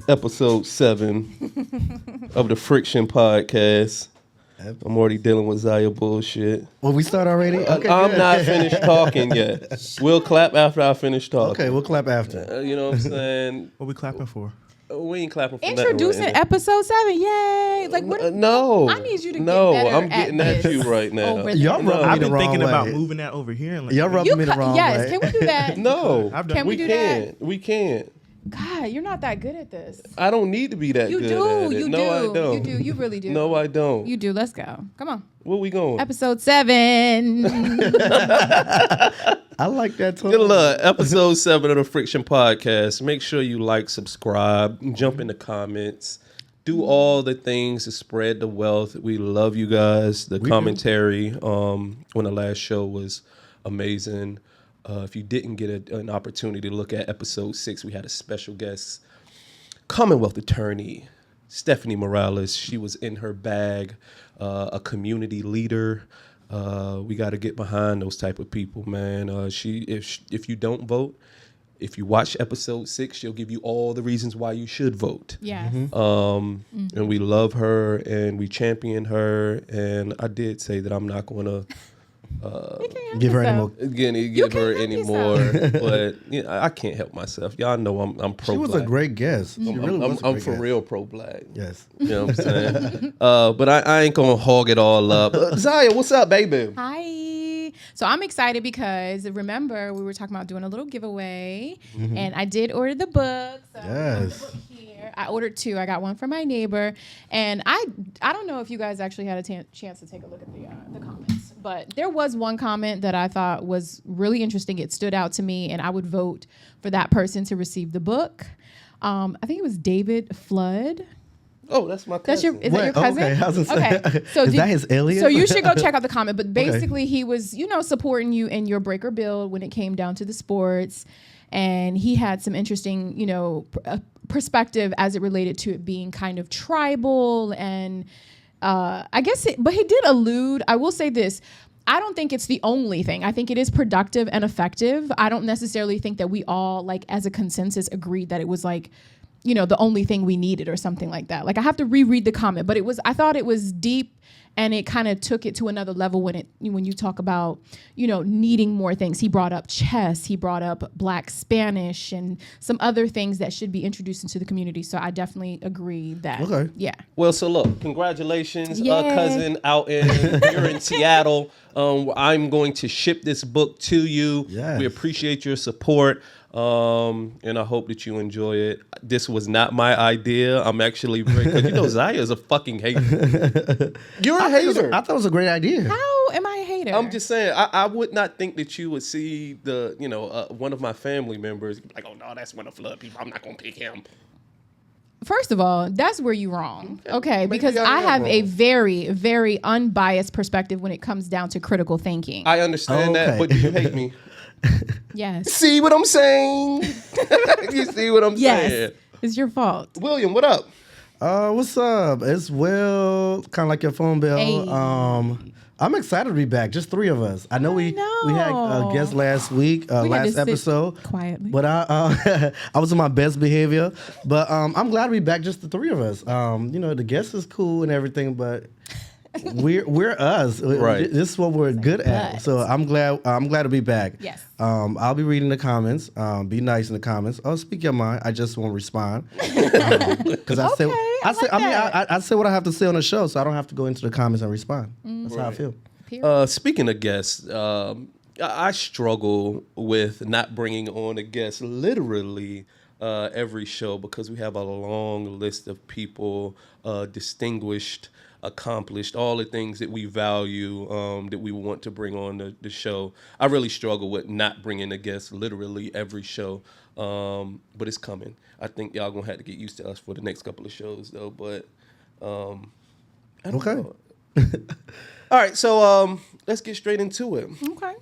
episode 7 of the Friction Podcast. I'm already dealing with Zaya bullshit. Well, we start already? Okay, I'm not finished talking yet. We'll clap after I finish talking. Okay, we'll clap after. You know what I'm saying? What we clapping for? We ain't clapping for Introducing nothing episode 7. Yay. Like, what? No. I need you to get No, better I'm getting at you right now. Y'all rubbing me I've the been wrong thinking way. about moving that over here. And Y'all rubbing me the wrong yes, way. can we do that? No. Can we do that? We can't. God, you're not that good at this. I don't need to be that You good do. at it. You No, do. I don't. You do. You really do. No, I don't. You do. Let's go. Come on. Where we going? Episode 7. I like that tone. Good luck. Episode 7 of the Friction Podcast. Make sure you like, subscribe, jump in the comments, do all the things to spread the wealth. We love you guys. The commentary on the last show was amazing. If you didn't get an opportunity to look at episode 6, we had a special guest, Commonwealth attorney Stephanie Morales. She was in her bag, a community leader. We got to get behind those type of people, man. If you don't vote, if you watch episode 6, she'll give you all the reasons why you should vote. Yeah. And we love her and we champion her. And I did say that I'm not going to Give her any more. give her any more, but I can't help myself. Y'all know I'm pro. She was a great guest. She really was a I'm great for guest. real pro black. Yes. You know what I'm saying? But I ain't gonna hog it all up. Zaya, what's up, baby? Hi. So I'm excited because remember we were talking about doing a little giveaway, and I did order the book. So Yes. the book here. I ordered 2. I got one for my neighbor, and I don't know if you guys actually had a chance to take a look at the comments, but there was one comment that I thought was really interesting. It stood out to me, and I would vote for that person to receive the book. I think it was David Flood. Oh, that's my cousin. Is that your cousin? Okay, I was gonna say, Okay. So is that his alias? So you should go check out the comment. But basically, he was, supporting you in your breaker build when it came down to the sports, and he had some interesting, perspective as it related to it being kind of tribal, and I guess. But he did allude. I will say this. I don't think it's the only thing. I think it is productive and effective. I don't necessarily think that we all, as a consensus, agreed that it was the only thing we needed or something like that. I have to reread the comment, but I thought it was deep, and it kind of took it to another level when you talk about, needing more things. He brought up chess, he brought up Black Spanish, and some other things that should be introduced into the community. So I definitely agree that. Okay. Yeah. Well, so look, congratulations, Yay. cousin out you're in Seattle. I'm going to ship this book to you. Yes. We appreciate your support. And I hope that you enjoy it. This was not my idea. I'm actually because Zaya is a fucking hater. You're a hater. I thought it was a great idea. How am I a hater? I'm just saying, I would not think that you would see one of my family members be like, oh no, that's one of Flood people. I'm not gonna pick him. First of all, that's where you're wrong. Okay, Maybe because I am have a wrong. very, very unbiased perspective when it comes down to critical thinking. I understand that, Okay. but do you hate me? Yes. See what I'm saying? You see what I'm Yes. saying? It's your fault. William, what up? What's up? It's Will, kind of like your phone bill. Hey. I'm excited to be back. Just 3 of us. I know we had a guest last week, We had to last sit episode. quietly. But I was in my best behavior. But I'm glad to be back. Just the 3 of us. The guest is cool and everything, but we're us. Right. This is what we're good at. but. So I'm glad to be back. Yes. I'll be reading the comments. Be nice in the comments. Oh, speak your mind. I just won't respond. Because I say what I have to say on the show, so I don't have to go into the comments and respond. That's how I feel. Speaking of guests, I struggle with not bringing on a guest literally every show because we have a long list of people, distinguished, accomplished, all the things that we value, that we want to bring on the show. I really struggle with not bringing a guest literally every show, but it's coming. I think y'all gonna have to get used to us for the next couple of shows though, but I don't know. All right, so let's get straight into it. Okay.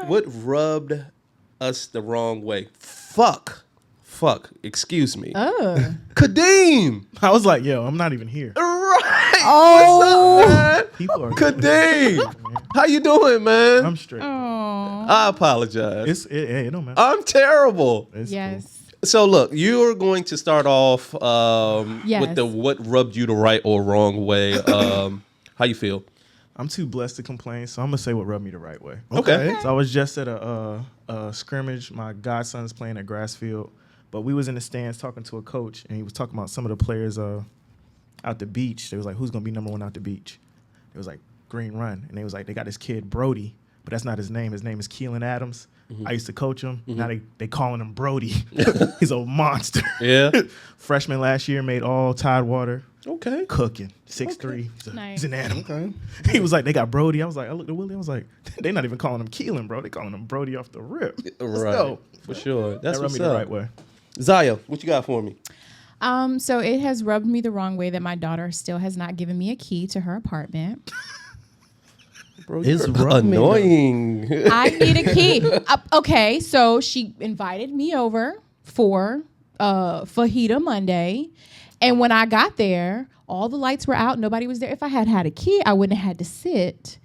What rubbed us the wrong way? Fuck. Excuse me. Kadeem. I was like, yo, I'm not even here. Right. Oh. What's up, man? People are Kadeem. How you doing, man? I'm straight. Oh. I apologize. It don't matter. I'm terrible. It's Yes. So look, you're going to start off Yes. with the what rubbed you the right or wrong way. How you feel? I'm too blessed to complain, so I'm gonna say what rubbed me the right way. Okay. So I was just at a scrimmage. My godson's playing at Grassfield, but we was in the stands talking to a coach, and he was talking about some of the players out the beach. They was like, "Who's gonna be number one out the beach?" It was like Green Run, and they was like, "They got this kid Brody, but that's not his name. His name is Keelan Adams. I used to coach him. Now they calling him Brody. He's a monster. Yeah. Freshman last year, made all Tidewater. Okay. Cooking 6'3". Nice. He's an animal. Okay. He was like, they got Brody. I was like, I looked at Willie. I was like, they're not even calling him Keelan, bro. They calling him Brody off the rip. Right. dope. For sure. That's That rubbed what's me the up. right way. Zaya, what you got for me? So it has rubbed me the wrong way that my daughter still has not given me a key to her apartment. Bro, It's you're rubbed me the- annoying. I need a key. Okay, so she invited me over for Fajita Monday, and when I got there, all the lights were out. Nobody was there. If I had had a key, I wouldn't have had to sit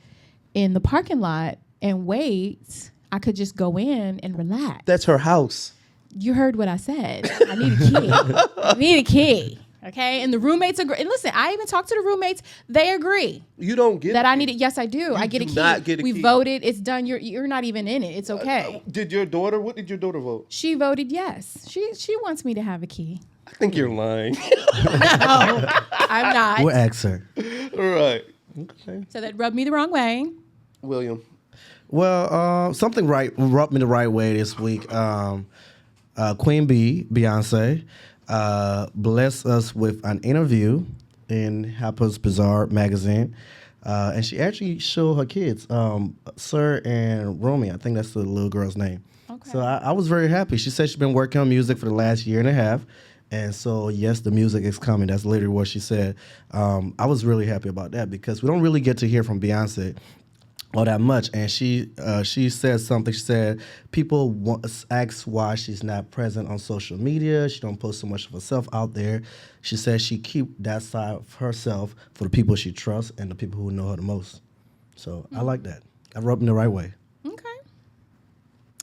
in the parking lot and wait. I could just go in and relax. That's her house. You heard what I said. I need a key. I need a key. Okay, and the roommates agree. And listen, I even talked to the roommates. They agree You don't get that I need it. Yes, I do. I get a do key. not get a We key. voted. It's done. You're not even in it. It's okay. Did your daughter? What did your daughter vote? She voted yes. She wants me to have a key. I think you're lying. No, I'm not. We'll ask her. All right. Okay. So that rubbed me the wrong way. William. Well, something rubbed me the right way this week. Queen Bee, Beyonce, blessed us with an interview in Harper's Bazaar magazine. And she actually showed her kids, Sir and Romy. I think that's the little girl's name. Okay. So I was very happy. She said she's been working on music for the last year and a half. And so, yes, the music is coming. That's literally what she said. I was really happy about that because we don't really get to hear from Beyonce all that much. And she said something. She said people ask why she's not present on social media. She don't post so much of herself out there. She said she keep that side of herself for the people she trusts and the people who know her the most. So I like that. I rubbed me the right way. Okay.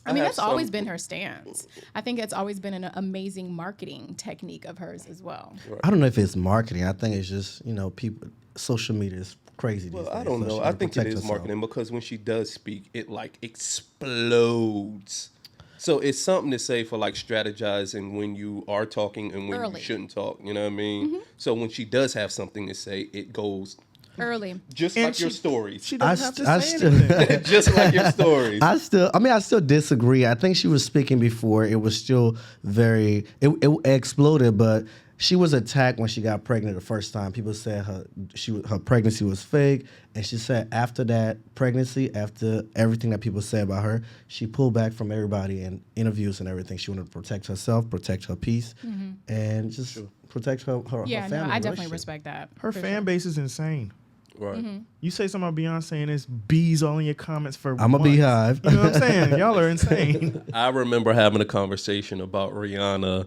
I mean, have that's always some- been her stance. I think it's always been an amazing marketing technique of hers as well. I don't know if it's marketing. I think it's just, people, social media is crazy these Well, days. I don't So know. she I gotta think it protect is herself. marketing because when she does speak, it like explodes. So it's something to say for like strategizing when you are talking and when Early. you shouldn't talk. You know what I mean? So when she does have something to say, it goes Early. just And like your she- stories. She I, doesn't st- I have to say still, anything. Just like your stories. I still disagree. I think she was speaking before. It was still it exploded, but she was attacked when she got pregnant the first time. People said her pregnancy was fake, and she said after that pregnancy, after everything that people said about her, she pulled back from everybody in interviews and everything. She wanted to protect herself, protect her peace, and just protect her Yeah, family. no, I definitely relationship. respect that. Her for fan sure. base is insane. Right. You say something about Beyonce and it's bees all in your comments for I'm a months. beehive. You know what I'm saying? Y'all are insane. I remember having a conversation about Rihanna.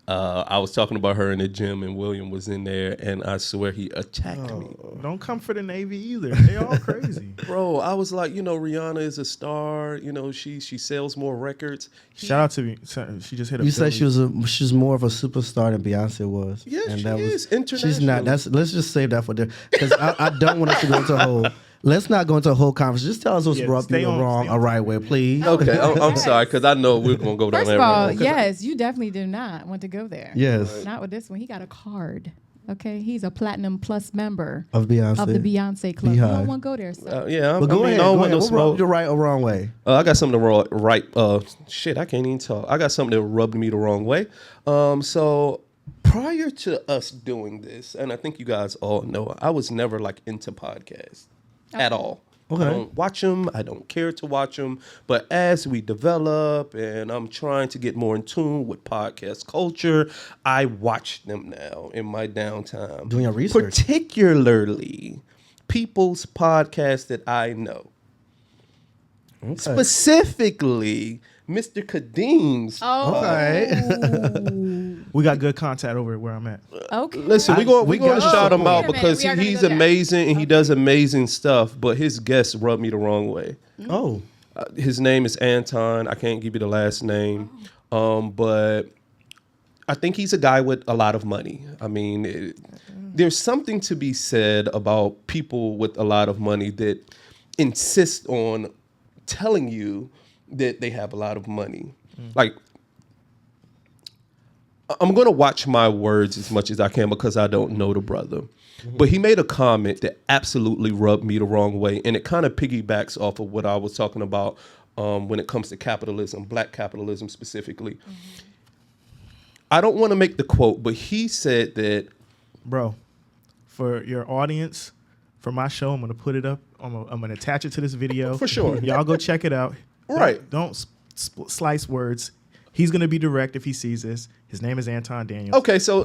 I was talking about her in the gym, and William was in there, and I swear he attacked me. Don't come for the Navy either. They all crazy. Bro, I was like, Rihanna is a star. She sells more records. Shout out to me. She just hit a You said Philly. she's more of a superstar than Beyonce was. Yes, and she that is, She's not. Let's just save that for there because I don't want us to go into a whole. Let's not go into a whole conversation. Just tell us what's Yeah, rubbed stay you on- wrong stay a on right way, please. Okay, I'm sorry, because I know we're going to go down First that of all, road. yes, you definitely do not want to go there. Yes, Not with this one. He got a card. Okay, he's a Platinum Plus member of Beyonce. of the Beyonce Club. You Beehive. don't want to go there, so. Yeah, But go ahead. I don't Go want ahead. no What rubbed smoke. you right or wrong way? I got something to right. Shit, I can't even talk. I got something that rubbed me the wrong way. So prior to us doing this, and I think you guys all know, I was never like into podcasts at all. Okay. I don't watch them. I don't care to watch them. But as we develop and I'm trying to get more in tune with podcast culture, I watch them now in my downtime. Doing your research. Particularly people's podcasts that I know. Okay. Specifically, Mr. Kadeem's. Oh, Okay. We got good contact over where I'm at. okay. Listen, we're going to shout him out Wait a minute, because we are gonna he's go there. amazing and he does amazing stuff, but his guests rub me the wrong way. Oh, His name is Anton. I can't give you the last name. But I think he's a guy with a lot of money. I mean, there's something to be said about people with a lot of money that insist on telling you that they have a lot of money. Like, I'm going to watch my words as much as I can because I don't know the brother. But he made a comment that absolutely rubbed me the wrong way. And it kind of piggybacks off of what I was talking about when it comes to capitalism, black capitalism specifically. I don't want to make the quote, but he said that... Bro, for your audience, for my show, I'm going to put it up. I'm going to attach it to this video. For sure. Y'all go check it out. Right. Don't slice words. He's going to be direct if he sees this. His name is Anton Daniels. Okay, so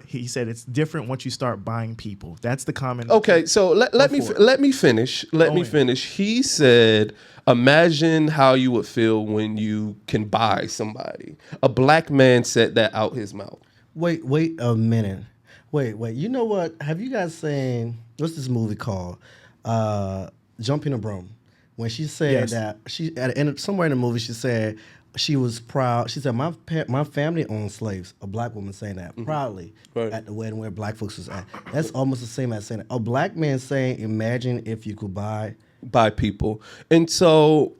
he said it's different once you start buying people. That's the comment. Okay, so let me finish. Let me finish. He said, imagine how you would feel when you can buy somebody. A black man said that out his mouth. Wait a minute. Wait. You know what? Have you guys seen, what's this movie called? Jumping a Broom. When she said that, she at the end, somewhere in the movie, she said she was proud. She said, my family owned slaves. A black woman saying that proudly at the wedding where black folks was at. That's almost the same as saying that. A black man saying, imagine if you could buy People. And so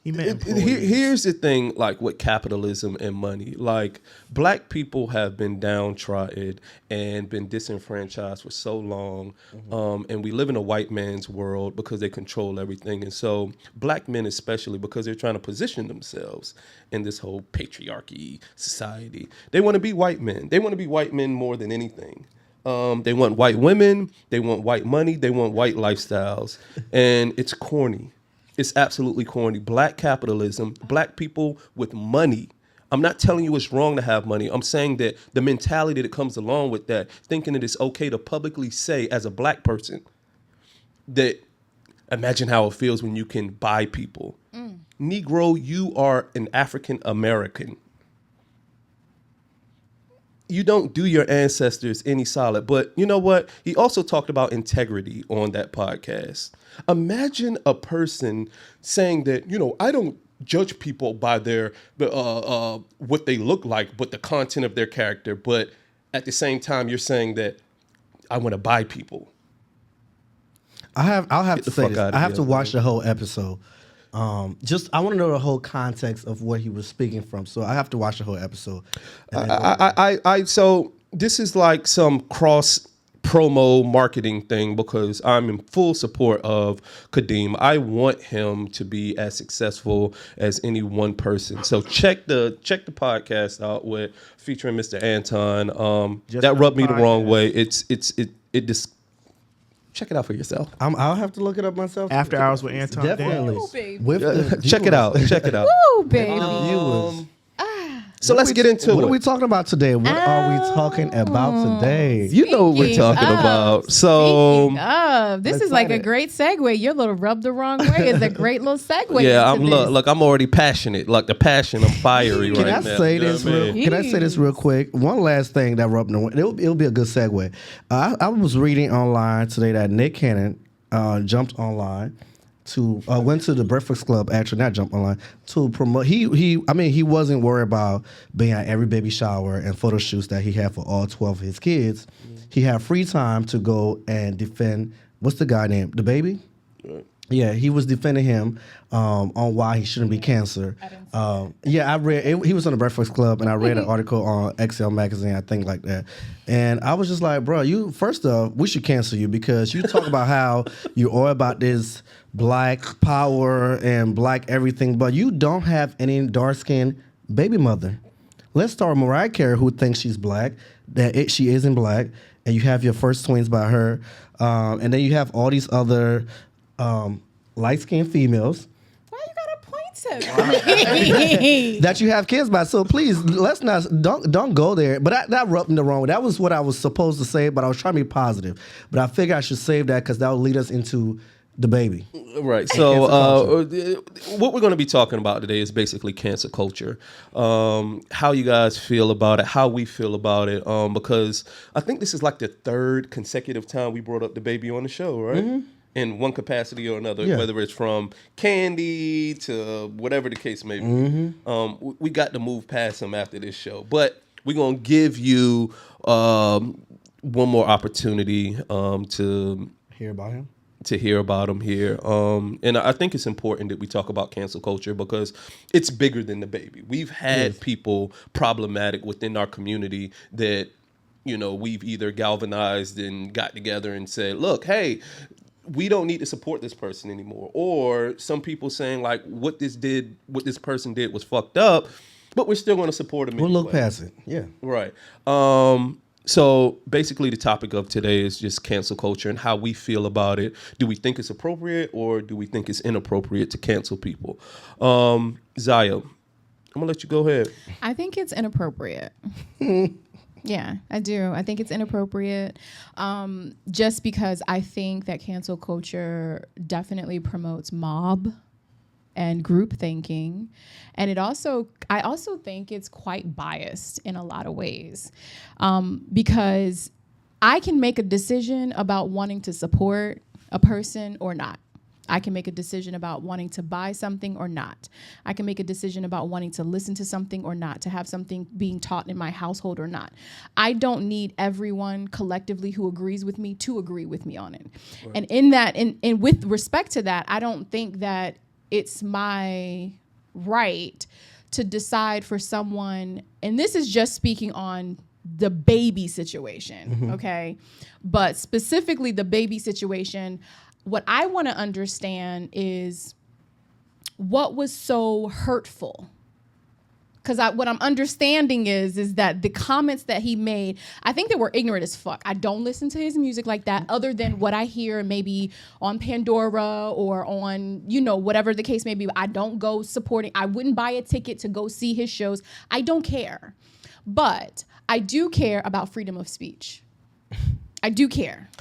He meant here's the thing, like with capitalism and money, like black people have been downtrodden and been disenfranchised for so long. And we live in a white man's world because they control everything. And so black men, especially because they're trying to position themselves in this whole patriarchy society, they want to be white men. They want to be white men more than anything. They want white women. They want white money. They want white lifestyles. And it's corny. It's absolutely corny. Black capitalism, black people with money. I'm not telling you it's wrong to have money. I'm saying that the mentality that comes along with that, thinking that it's okay to publicly say as a black person that imagine how it feels when you can buy people. Negro, you are an African American. You don't do your ancestors any solid. But you know what? He also talked about integrity on that podcast. Imagine a person saying that, I don't judge people by their what they look like, but the content of their character. But at the same time, you're saying that I want to buy people. I'll have to say this. I have to watch the whole episode. I want to know the whole context of what he was speaking from. So I have to watch the whole episode. So this is like some cross promo marketing thing because I'm in full support of Kadeem. I want him to be as successful as any one person. So check the podcast out with featuring Mr. Anton. That rubbed me the wrong way. It just check it out for yourself. I'll have to look it up myself. After Hours with Anton. Definitely. Check it out. Check it out. Woo, baby. So let's get into it. What are we talking about today? What are we talking about today? You know what we're talking about. So this is like a great segue. Your little rub the wrong way is a great little segue. Yeah, I'm already passionate. Like the passion, I'm fiery right now. Can I say this real quick? One last thing that rubbed me. It'll be a good segue. I was reading online today that Nick Cannon jumped online went to the Breakfast Club, actually not jump online, to promote. He wasn't worried about being at every baby shower and photo shoots that he had for all 12 of his kids. He had free time to go and defend, what's the guy name? The baby? Right. Yeah, he was defending him on why he shouldn't be cancer. I read, he was on the Breakfast Club, and I read an article on XL Magazine, I think like that. And I was just like, bro, first off, we should cancel you because you talk about how you're all about this black power and black everything, but you don't have any dark-skinned baby mother. Let's start with Mariah Carey, who thinks she's black, she isn't black, and you have your first twins by her, and then you have all these other light-skinned females. Why you gotta point to me? That you have kids by. So please, don't go there. But that rubbed me the wrong way. That was what I was supposed to say, but I was trying to be positive. But I figure I should save that because that will lead us into the baby. Right. So what we're going to be talking about today is basically cancer culture. How you guys feel about it, how we feel about it. Because I think this is like the third consecutive time we brought up the baby on the show, right? Mm-hmm. In one capacity or another, whether it's from candy to whatever the case may be. Mm-hmm. We got to move past him after this show. But we're gonna give you one more opportunity to Hear about him. hear about him here. And I think it's important that we talk about cancel culture because it's bigger than the baby. We've had people problematic within our community that, you know, we've either galvanized and got together and said, look, hey, we don't need to support this person anymore. Or some people saying like what this person did was fucked up, but we're still going to support him. We'll look past it. Yeah. Right. So basically the topic of today is just cancel culture and how we feel about it. Do we think it's appropriate or do we think it's inappropriate to cancel people? Zaya, I'm gonna let you go ahead. I think it's inappropriate. Yeah, I do. I think it's inappropriate just because I think that cancel culture definitely promotes mob and group thinking. And I also think it's quite biased in a lot of ways because I can make a decision about wanting to support a person or not. I can make a decision about wanting to buy something or not. I can make a decision about wanting to listen to something or not, to have something being taught in my household or not. I don't need everyone collectively who agrees with me to agree with me on it. Right. And in that, and with respect to that, I don't think that it's my right to decide for someone, and this is just speaking on the baby situation, okay? But specifically the baby situation, what I want to understand is what was so hurtful. Because what I'm understanding is that the comments that he made, I think they were ignorant as fuck. I don't listen to his music like that other than what I hear maybe on Pandora or on, you know, whatever the case may be. I don't go supporting. I wouldn't buy a ticket to go see his shows. I don't care. But I do care about freedom of speech. I do care.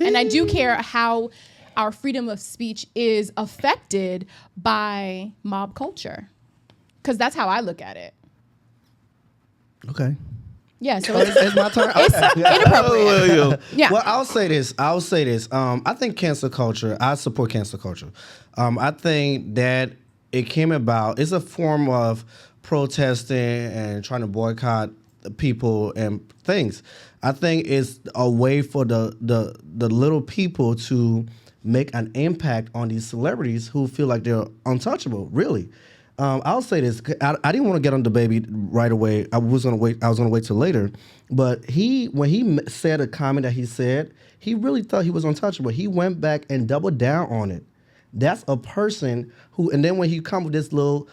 And I do care how our freedom of speech is affected by mob culture. Because that's how I look at it. Okay. Yeah, so it's my turn. it's inappropriate. Yeah. Well, I'll say this. I think cancel culture. I support cancel culture. I think that it came about. It's a form of protesting and trying to boycott people and things. I think it's a way for the little people to make an impact on these celebrities who feel like they're untouchable. Really. I'll say this. I didn't want to get on the baby right away. I was gonna wait till later. But when he said a comment that he said, he really thought he was untouchable. He went back and doubled down on it. That's a person who. And then when he come with this little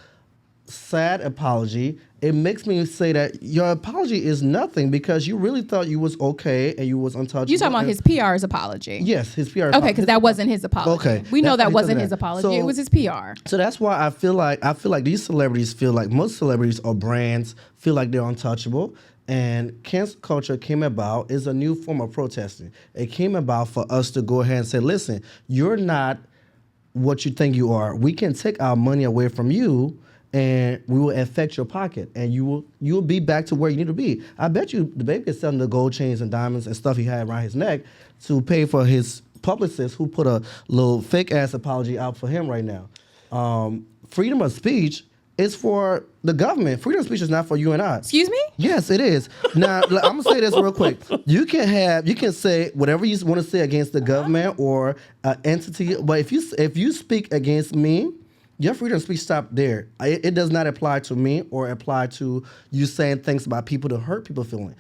sad apology, it makes me say that your apology is nothing because you really thought you was okay and you was untouchable. You talking about his PR's apology? Yes, his PR. Okay, because that wasn't his apology. Okay, we know that what wasn't his apology. So, it was his PR. So that's why I feel like these celebrities feel like most celebrities or brands feel like they're untouchable. And cancel culture came about is a new form of protesting. It came about for us to go ahead and say, listen, you're not what you think you are. We can take our money away from you and we will affect your pocket, and you'll be back to where you need to be. I bet you the baby is selling the gold chains and diamonds and stuff he had around his neck to pay for his publicist who put a little fake ass apology out for him right now. Freedom of speech is for the government. Freedom of speech is not for you and I. Excuse me? Yes, it is. Now I'm gonna say this real quick. You can say whatever you want to say against the government or an entity, but if you speak against me, your freedom of speech stop there. It does not apply to me or apply to you saying things about people to hurt people's feelings.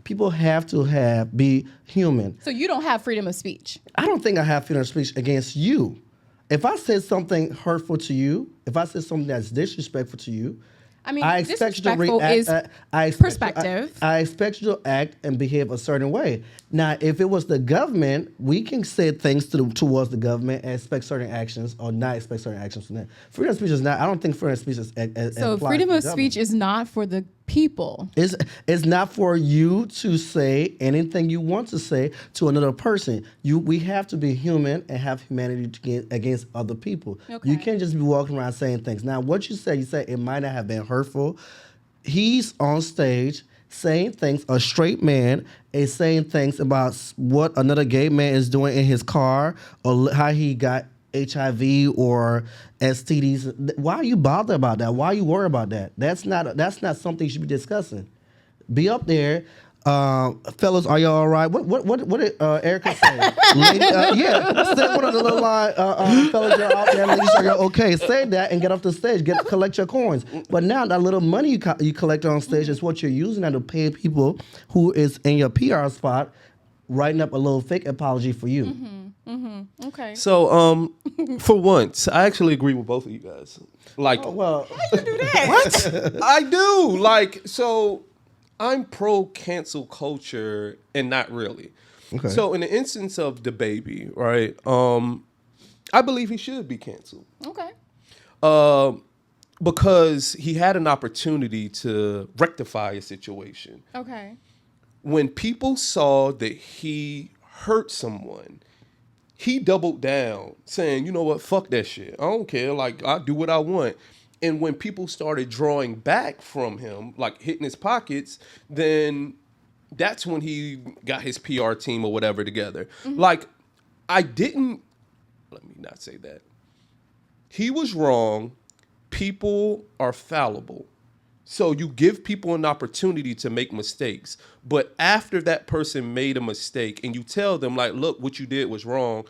People have to be human. So you don't have freedom of speech? I don't think I have freedom of speech against you. If I said something hurtful to you, if I said something that's disrespectful to you, I mean, I expect you to react. Perspective. I expect you to act and behave a certain way. Now, if it was the government, we can say things towards the government and expect certain actions or not expect certain actions from them. Freedom of speech is not. I don't think freedom of speech is. So freedom of speech is not for the people. It's not for you to say anything you want to say to another person. We have to be human and have humanity against other people. Okay. You can't just be walking around saying things. Now, what you say it might not have been hurtful. He's on stage saying things, a straight man is saying things about what another gay man is doing in his car or how he got HIV or STDs. Why are you bothered about that? Why are you worried about that? That's not something you should be discussing. Be up there. Fellas, are y'all all right? What did Erica say? Lady, say one of the little line, fellas, you're out there, ladies, are y'all okay? Say that and get off the stage, collect your coins. But now that little money you collect on stage is what you're using now to pay people who is in your PR spot, writing up a little fake apology for you. Okay. So, for once, I actually agree with both of you guys. Like, How you do that? what? I do. Like, so I'm pro cancel culture and not really. Okay. So in the instance of the baby, right? I believe he should be canceled. Okay. Because he had an opportunity to rectify a situation. Okay. When people saw that he hurt someone, he doubled down, saying, you know what, fuck that shit. I don't care. Like, I do what I want. And when people started drawing back from him, like hitting his pockets, then that's when he got his PR team or whatever together. Like, let me not say that. He was wrong. People are fallible. So you give people an opportunity to make mistakes. But after that person made a mistake and you tell them, like, look, what you did was wrong,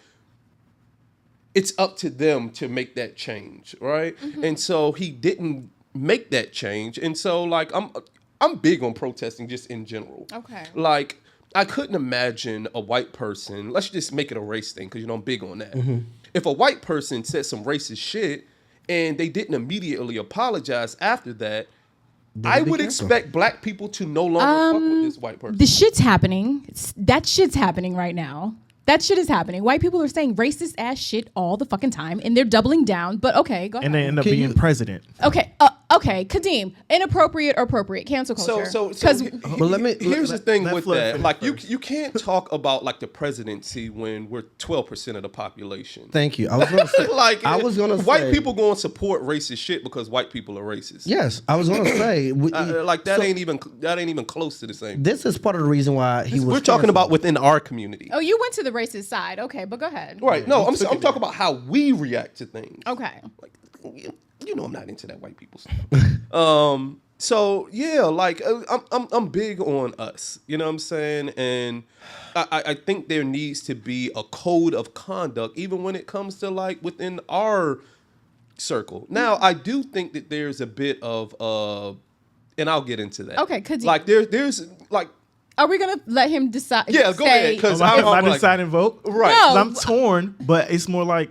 it's up to them to make that change, right? And so he didn't make that change. And so, like, I'm big on protesting just in general. Okay. Like, I couldn't imagine a white person, let's just make it a race thing, because, you know, I'm big on that. If a white person said some racist shit and they didn't immediately apologize after that, I would expect black people to no longer fuck with this white person. The shit's happening. That shit's happening right now. That shit is happening. White people are saying racist ass shit all the fucking time, and they're doubling down. But okay, go ahead. And they end up being president. Okay, okay, Kadeem, inappropriate or appropriate? Cancel culture. Here's the thing with that. Like, first. you can't talk about, like, the presidency when we're 12% of the population. Thank you. I was going to say. Like, white people going to support racist shit because white people are racist. Yes, I was going to say. That ain't even close to the same. This is part of the reason why We're talking about within our community. Oh, you went to the racist side. Okay, but go ahead. Right. No, I'm talking about how we react to things. Okay. Like, you know, I'm not into that white people stuff. So yeah, like, I'm big on us. You know what I'm saying? And I think there needs to be a code of conduct, even when it comes to, like, within our circle. Now, I do think that there's a bit of and I'll get into that. Okay, could you, like there's like. Are we gonna let him decide? Yeah, go ahead. Because I decide and vote. Right. No. I'm torn, but it's more like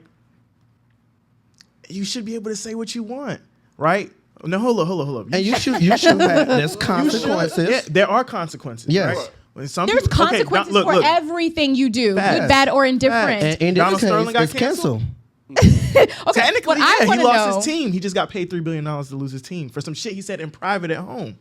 you should be able to say what you want, right? No, hold up. And you should have. There's consequences. Yeah, there are consequences. Yes. Right? When There's consequences for everything you do, good, bad, or indifferent. And in Donald this Sterling case, got it's canceled. Okay, Technically, what I he wanna lost know- his team. He just got paid $3 billion to lose his team for some shit he said in private at home.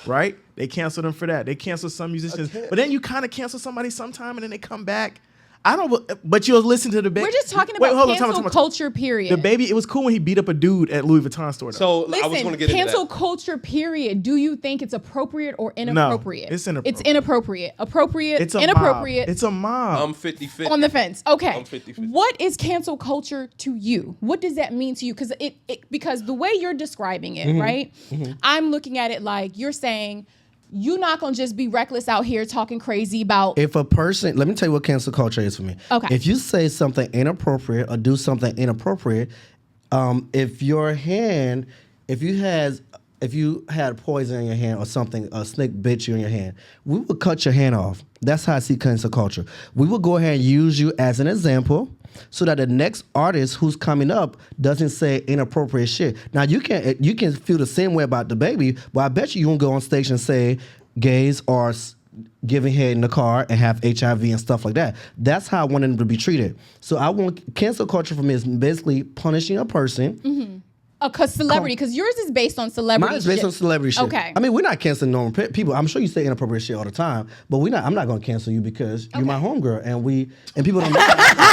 Right? They canceled him for that. They canceled some musicians. But then you kind of cancel somebody sometime and then they come back. I don't, but you'll listen to the baby. We're just talking about cancel culture, period. The baby, it was cool when he beat up a dude at Louis Vuitton store. Though. So Listen, I was going to get into that. cancel culture, period. Do you think it's appropriate or inappropriate? No, it's inappropriate. It's inappropriate. Appropriate, It's a inappropriate. Mob. It's a mob. I'm 50-50. On the fence. Okay. I'm 50-50. What is cancel culture to you? What does that mean to you? Because the way you're describing it, right? I'm looking at it like you're saying you're not going to just be reckless out here talking crazy about. If a person, let me tell you what cancel culture is for me. Okay. If you say something inappropriate or do something inappropriate, if you had poison in your hand or something, a snake bit you in your hand, we would cut your hand off. That's how I see cancel culture. We will go ahead and use you as an example so that the next artist who's coming up doesn't say inappropriate shit. Now, you can feel the same way about the baby, but I bet you won't go on stage and say gays are giving head in the car and have HIV and stuff like that. That's how I want them to be treated. So I want cancel culture for me is basically punishing a person. Because celebrity, because yours is based on celebrity. Mine is based on celebrity shit. Okay. I mean, we're not canceling normal people. I'm sure you say inappropriate shit all the time, but I'm not going to cancel you because you're my homegirl, and people don't know that.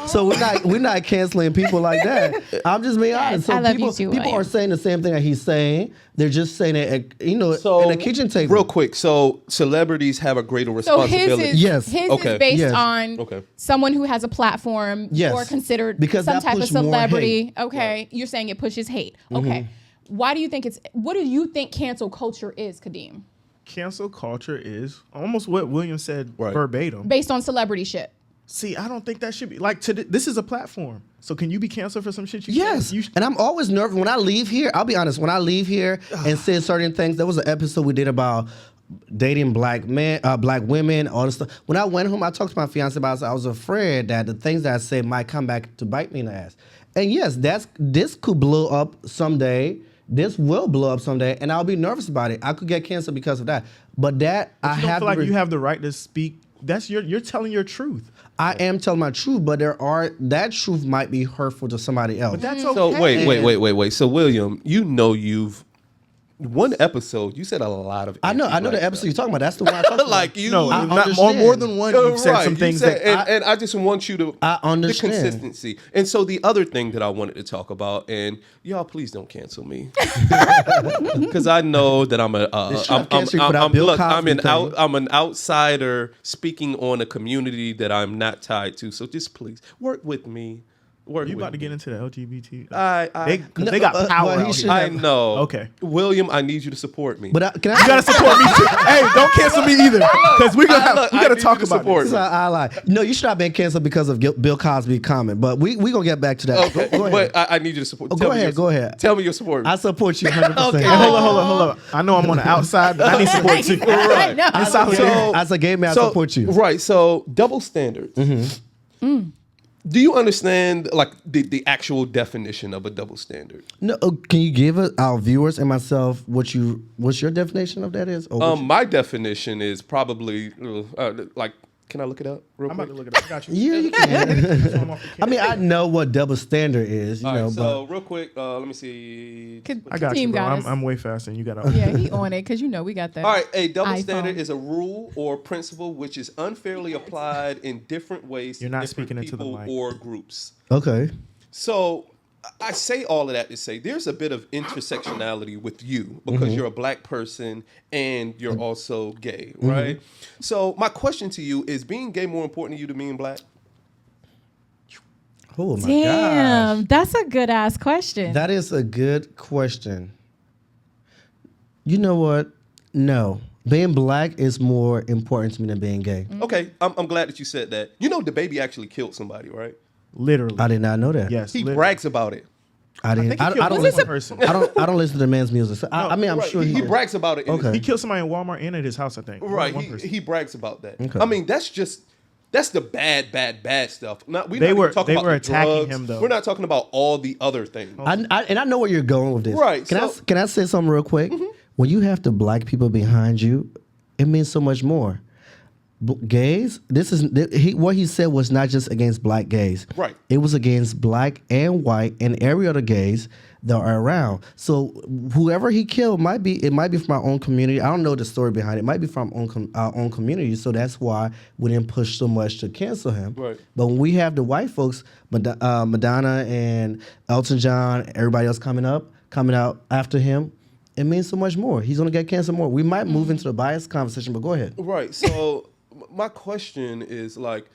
So we're not canceling people like that. I'm just being honest. So I love people, you too, people William. are saying the same thing that he's saying. They're just saying it, So in a kitchen table. real quick, so celebrities have a greater So responsibility. Yes. his Okay. is based Yes. on Okay. someone who has a platform Yes. or considered Because some that type of push more celebrity. hate. Okay, you're saying it pushes hate. Okay, why do you think what do you think cancel culture is, Kadeem? Cancel culture is almost what William said Right. verbatim. Based on celebrity shit. See, I don't think that should be like this is a platform. So can you be canceled for some shit you Yes, said? and I'm always nervous when I leave here. I'll be honest. When I leave here and say certain things, there was an episode we did about dating black men, black women, all this stuff. When I went home, I talked to my fiance about it. I was afraid that the things that I said might come back to bite me in the ass. And yes, this could blow up someday. This will blow up someday, and I'll be nervous about it. I could get canceled because of that. But that But I you don't have feel to like you have the right to speak. That's you're telling your truth. I am telling my truth, but that truth might be hurtful to somebody else. But that's okay. So wait. So William, you've one episode. You said a lot of. I know anti-black the episode stuff. you're talking about. That's the one I talked about. Like you, No, I not understand. more than one. You've said some you things said- that and I just want you to. I understand. the consistency. And so the other thing that I wanted to talk about, and y'all please don't cancel me, because I know that I'm I'm an outsider speaking on a community that I'm not tied to. So just please work with me. Work you with about to me. get into the LGBT. I They got power. well, he out should here. I know. Okay. William, I need you to support me. But can I? You gotta support me too. Hey, don't cancel me either, because we I gotta need you talk to about support this. me. I lie. No, you should not have been canceled because of Bill Cosby comment. But we gonna get back to that. Okay, Go ahead. but I need you to support. Oh, tell go me ahead, your- go ahead. Tell me your support. I support you 100%. Okay. Hey, hold on. I know I'm on the outside, but I need support too. I know. It's solid. As a gay man, I support you. Right. So double standards. Do you understand like the actual definition of a double standard? No, can you give our viewers and myself what's your definition of that is? Or what My definition is probably like. Can I look it up real I'm quick? about to look it up. I got you. yeah, you can. So I'm off the I mean, I know what double standard is, you All know, right, but so real quick, let me see. I got you, Team bro. got us. I'm way faster than you got. Yeah, he on it because we got that. All right, a double iPhone. standard is a rule or principle which is unfairly applied in different ways You're to not different speaking into the people mic. or groups. okay. So I say all of that to say there's a bit of intersectionality with you because you're a black person and you're also gay, right? So my question to you is: being gay more important to you than being black? Oh my Damn, gosh. that's a good ass question. That is a good question. You know what? No. Being black is more important to me than being gay. Okay, I'm glad that you said that. You know, the baby actually killed somebody, right? Literally. I did not know that. Yes. He literally. brags about it. I didn't. I think he I killed don't one listen. person. I don't listen to the man's music. So I mean, I'm Right, sure he did. brags about it. Okay. He killed somebody in Walmart and at his house, I think. Right, One person. he brags about that. Okay. I mean, that's the bad stuff. We're not They even were- talking they about were the attacking drugs. him, though. We're not talking about all the other things. And I know where you're going with this. Right, Can I say something real quick? When you have the black people behind you, it means so much more. Gays, what he said was not just against black gays. Right. It was against black and white and every other gays that are around. So whoever he killed might be from our own community. I don't know the story behind it. It might be from our own community. So that's why we didn't push so much to cancel him. Right. But when we have the white folks, Madonna and Elton John, everybody else coming out after him, it means so much more. He's gonna get canceled more. We might move into the bias conversation, but go ahead. Right. So my question is like,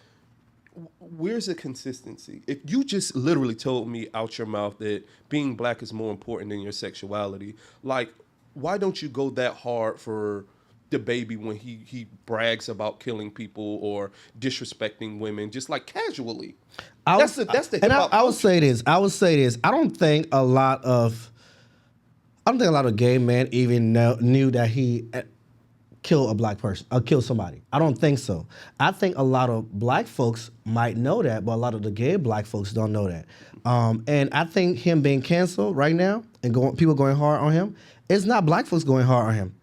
where's the consistency? If you just literally told me out your mouth that being black is more important than your sexuality, like, why don't you go that hard for the baby when he brags about killing people or disrespecting women, just like casually? That's the And hip-hop I would culture. say this. I don't think a lot of gay men even knew that he killed a black person or killed somebody. I don't think so. I think a lot of black folks might know that, but a lot of the gay black folks don't know that. And I think him being canceled right now and people going hard on him, it's not black folks going hard on him.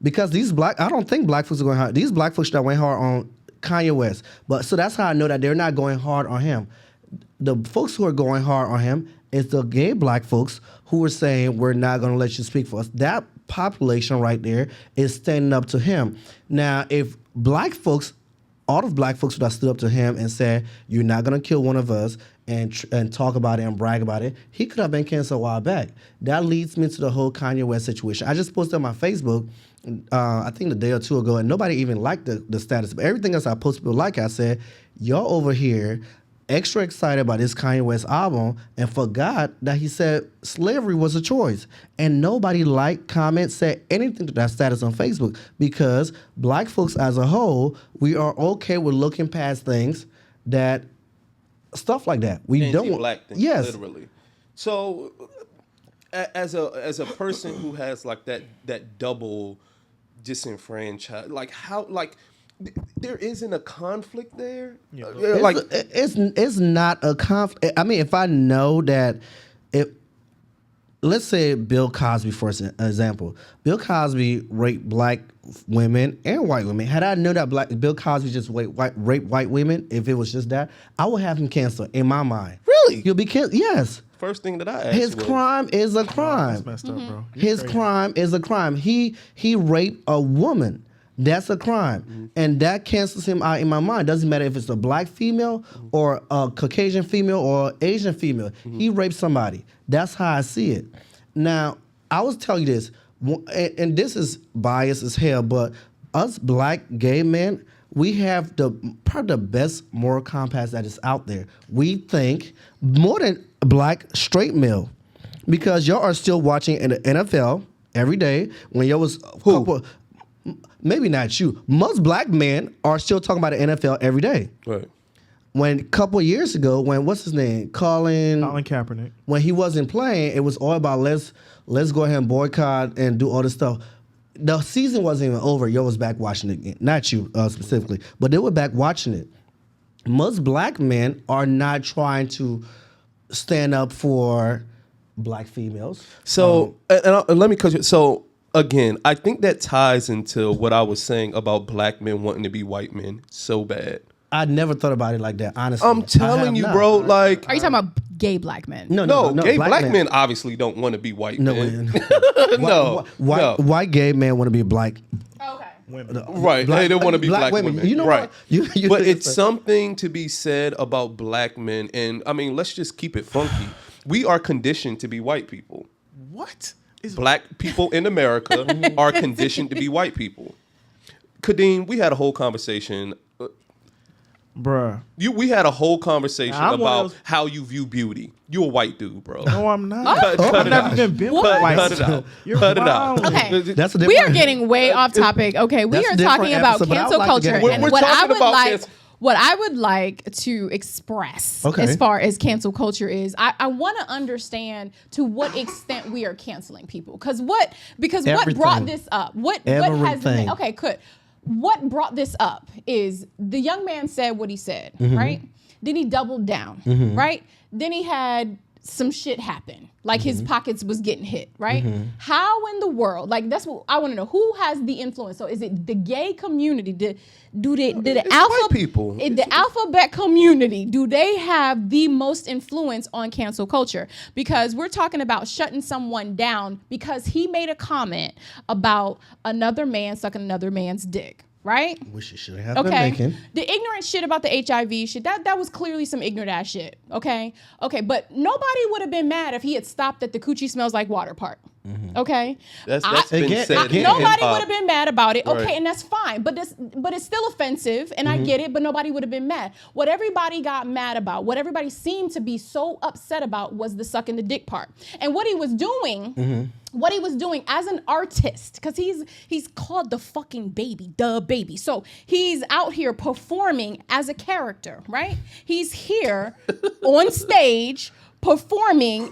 Because I don't think black folks are going hard. These black folks that went hard on Kanye West. But so that's how I know that they're not going hard on him. The folks who are going hard on him is the gay black folks who are saying, we're not going to let you speak for us. That population right there is standing up to him. Now, if black folks all the black folks that stood up to him and said, "You're not gonna kill one of us," and talk about it and brag about it, he could have been canceled a while back. That leads me to the whole Kanye West situation. I just posted on my Facebook, I think a day or two ago, and nobody even liked the status. But everything else I posted, people like. I said, y'all over here extra excited about this Kanye West album and forgot that he said slavery was a choice. And nobody liked, comments, said anything to that status on Facebook because black folks as a whole, we are okay with looking past things that, stuff like that. We don't want black things, yes. literally. So as a person who has like that double disenfranchised, like how, like, there isn't a conflict there. Yeah. Like it's not a conflict. I mean, if I know that, let's say Bill Cosby for example, Bill Cosby raped black women and white women. Had I known that Bill Cosby just raped white women, if it was just that, I would have him canceled in my mind. Really? You'll be canceled. Yes. First thing that I asked His crime is a crime. That's messed up, bro. His crime is a crime. He raped a woman. That's a crime. And that cancels him out in my mind. Doesn't matter if it's a black female or a Caucasian female or Asian female. He raped somebody. That's how I see it. Now, I was telling you this, and this is biased as hell, but us black gay men, we have probably the best moral compass that is out there. We think more than black straight male, because y'all are still watching in the NFL every day when y'all was maybe not you. Most black men are still talking about the NFL every day. Right. When a couple of years ago, when what's his name, Colin Kaepernick, when he wasn't playing, it was all about let's go ahead and boycott and do all this stuff. The season wasn't even over. Yo was back watching it again. Not you specifically, but they were back watching it. Most black men are not trying to stand up for black females. So let me cut you. So again, I think that ties into what I was saying about black men wanting to be white men so bad. I never thought about it like that, honestly. I'm telling you, bro. Like, Are you talking about gay black men? no, gay black men obviously don't want to be white men. No, white gay men want to be black. Okay. women. Right. They don't want to be black women. You know right. what? You but it's something to be said about black men. And I mean, let's just keep it funky. We are conditioned to be white people. What? Black people in America are conditioned to be white people. Kadeem, we had a whole conversation. Bruh. We had a whole conversation about those... how you view beauty. You a white dude, bro. No, I'm not. Cut I've it never out. even been Cut white. it out. You're Cut it out. wild. Okay. That's a We are getting way off topic. Okay, we That's are a different talking about episode, but I cancel would like to culture, get and We're what I talking would about like. cancel- What I would like to express as far as cancel culture is, I want to understand to what extent we are canceling people. Because what brought this up? What has been, okay, good. What brought this up is the young man said what he said, right? Then he doubled down, right? Then he had some shit happen, like his pockets was getting hit, right? How in the world, like that's what I want to know, who has the influence? So is it the gay community? The white people. The alphabet community, do they have the most influence on cancel culture? Because we're talking about shutting someone down because he made a comment about another man sucking another man's dick. Right? Which you should have been making. The ignorant shit about the HIV shit, that was clearly some ignorant ass shit. Okay? Okay, but nobody would have been mad if he had stopped at the coochie smells like water part. Okay? That's been said. Nobody would have been mad about it. Okay, Right. and that's fine. But it's still offensive, and I get it, but nobody would have been mad. What everybody got mad about, what everybody seemed to be so upset about was the sucking the dick part. And what he was doing, as an artist, because he's called the fucking baby, the baby. So he's out here performing as a character, right? He's here on stage performing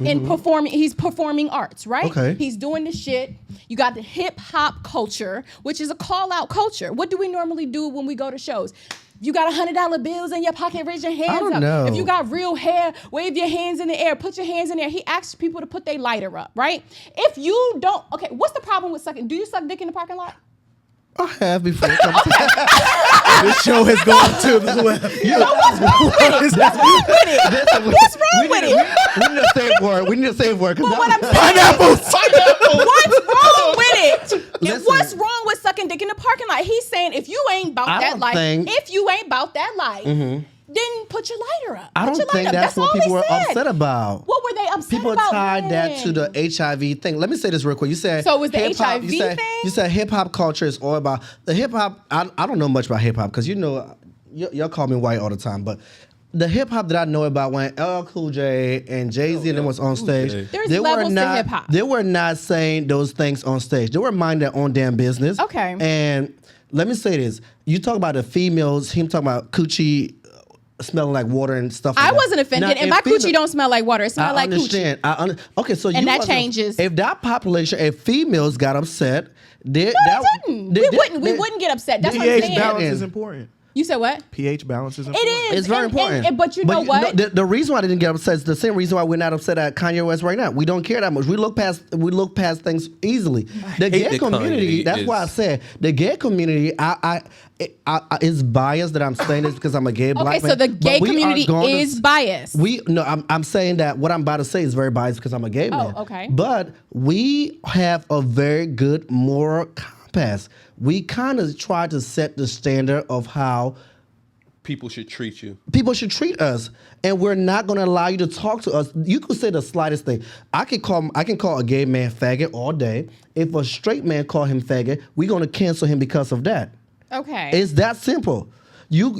he's performing arts, right? Okay. He's doing this shit. You got the hip hop culture, which is a call out culture. What do we normally do when we go to shows? You got $100 bills in your pocket, raise your hands I don't up. know. If you got real hair, wave your hands in the air, put your hands in there. He asks people to put their lighter up, right? If you don't, okay, what's the problem with sucking? Do you suck dick in the parking lot? I have before. This show has gone to the left. What's wrong with it? What's wrong with it? We need a safe word. But what I'm saying Pineapples. what's wrong with it. And Listen. what's wrong with sucking dick in the parking lot? He's saying if you ain't about I that don't life, think- if you ain't about that life, then put your lighter up. I Put don't your lighter think up. that's what all people they were said. upset about. What were they upset People about? tied that to then? the HIV thing. Let me say this real quick. You said So it was the hip-hop- HIV you said, thing? You said hip hop culture is all about the hip hop. I don't know much about hip hop because y'all call me white all the time, but. The hip hop that I know about when LL Cool J and Jay-Z and them was on stage, There's they levels were to not. hip-hop. They were not saying those things on stage. They were minding their own damn business. Okay. And let me say this: you talk about the females, him talking about coochie smelling like water and stuff. Like I that. wasn't offended, Now, and if my female- coochie don't smell like water. It smells like coochie. Okay, so And that wasn't- changes. If that population, if females got upset, No, it didn't. We wouldn't get upset. That's what I'm pH saying. balance is- is important. You said what? pH balance is It important. is. It's very important. But you know what? The reason why I didn't get upset is the same reason why we're not upset at Kanye West right now. We don't care that much. We look past things easily. The hate gay that community. Kanye That's why I said the gay community. It's biased that I'm saying this because I'm a gay black Okay, man. so the but gay we are community going to- is biased. I'm saying that what I'm about to say is very biased because I'm a gay man. okay. But we have a very good moral compass. We kind of try to set the standard of how People should treat you. people should treat us, and we're not going to allow you to talk to us. You could say the slightest thing. I can call a gay man faggot all day. If a straight man call him faggot, we're going to cancel him because of that. Okay. It's that simple. You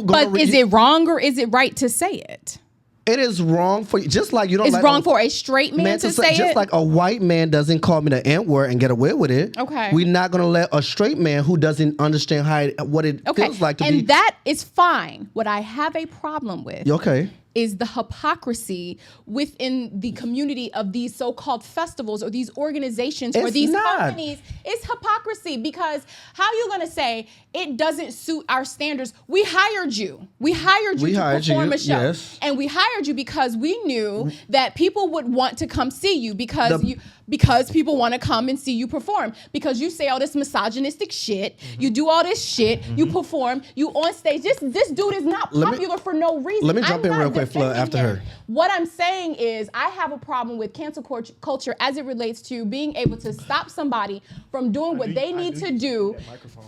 But is it wrong or is it right to say it? It is wrong for you. Just like you don't. It's like wrong for a straight man to say just it? like a white man doesn't call me the N word and get away with it. Okay. We're not gonna let a straight man who doesn't understand what it feels like to be. And that is fine. What I have a problem with Okay. is the hypocrisy within the community of these so-called festivals or these organizations or It's these not. companies. It's hypocrisy because how are you going to say it doesn't suit our standards? We hired you. We hired you to perform a show. Yes. And we hired you because we knew that people would want to come see you because people want to come and see you perform because you say all this misogynistic shit, you do all this shit, you perform, you on stage. This dude is not Let me- popular for no reason. let me I'm jump in not real quick, Flo, defending after him. her. What I'm saying is I have a problem with cancel culture as it relates to being able to stop somebody from doing what they need to do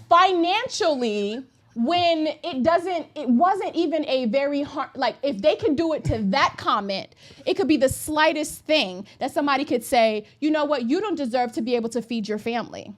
financially when it wasn't even a very hard, like if they could do it to that comment, it could be the slightest thing that somebody could say, you know what, you don't deserve to be able to feed your family.